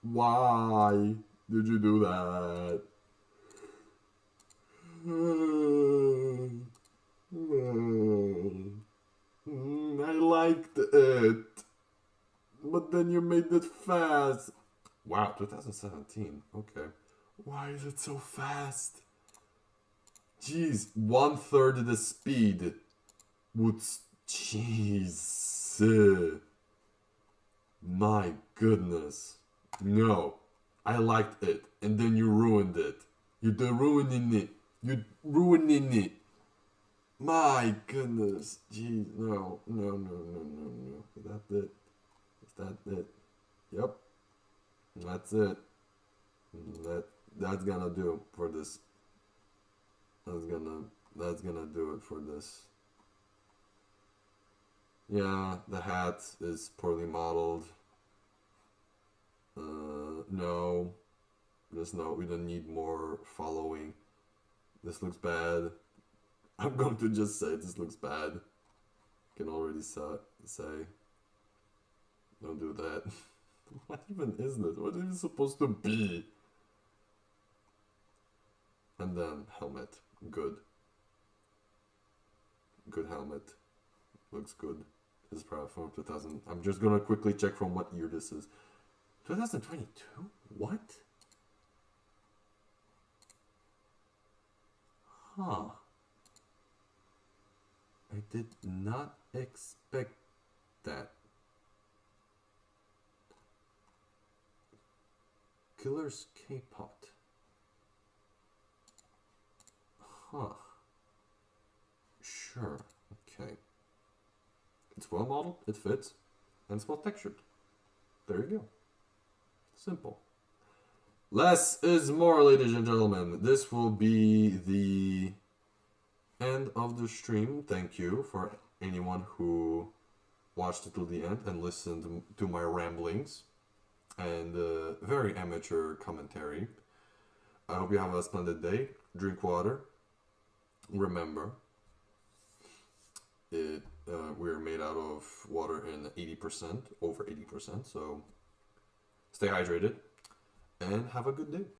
Why did you do that? I liked it, but then you made it fast. Wow, 2017. Okay. Why is it so fast? Jeez, 1/3 the speed. Jeez. My goodness. No, I liked it, and then you ruined it. You're ruining it. You're ruining it. My goodness. Jeez, no. Is that it? Is that it? Yep. That's it. That's gonna do for this. That's gonna do it for this. Yeah, the hat is poorly modeled. No. Just no, we don't need more following. This looks bad. I'm going to just say this looks bad. Can already say. Don't do that. What even is this? What is it supposed to be? And then helmet. Good. Good helmet. Looks good. This is probably from 2000. I'm just gonna quickly check from what year this is. 2022? What? Huh. I did not expect that. Killer's K-Pot. Huh. Sure. Okay. It's well modeled, it fits, and it's well textured. There you go. Simple. Less is more, ladies and gentlemen. This will be the end of the stream. Thank you for anyone who watched it till the end and listened to my ramblings and very amateur commentary. I hope you have a splendid day. Drink water. Remember, we're made out of water in 80%, over 80%, so stay hydrated and have a good day.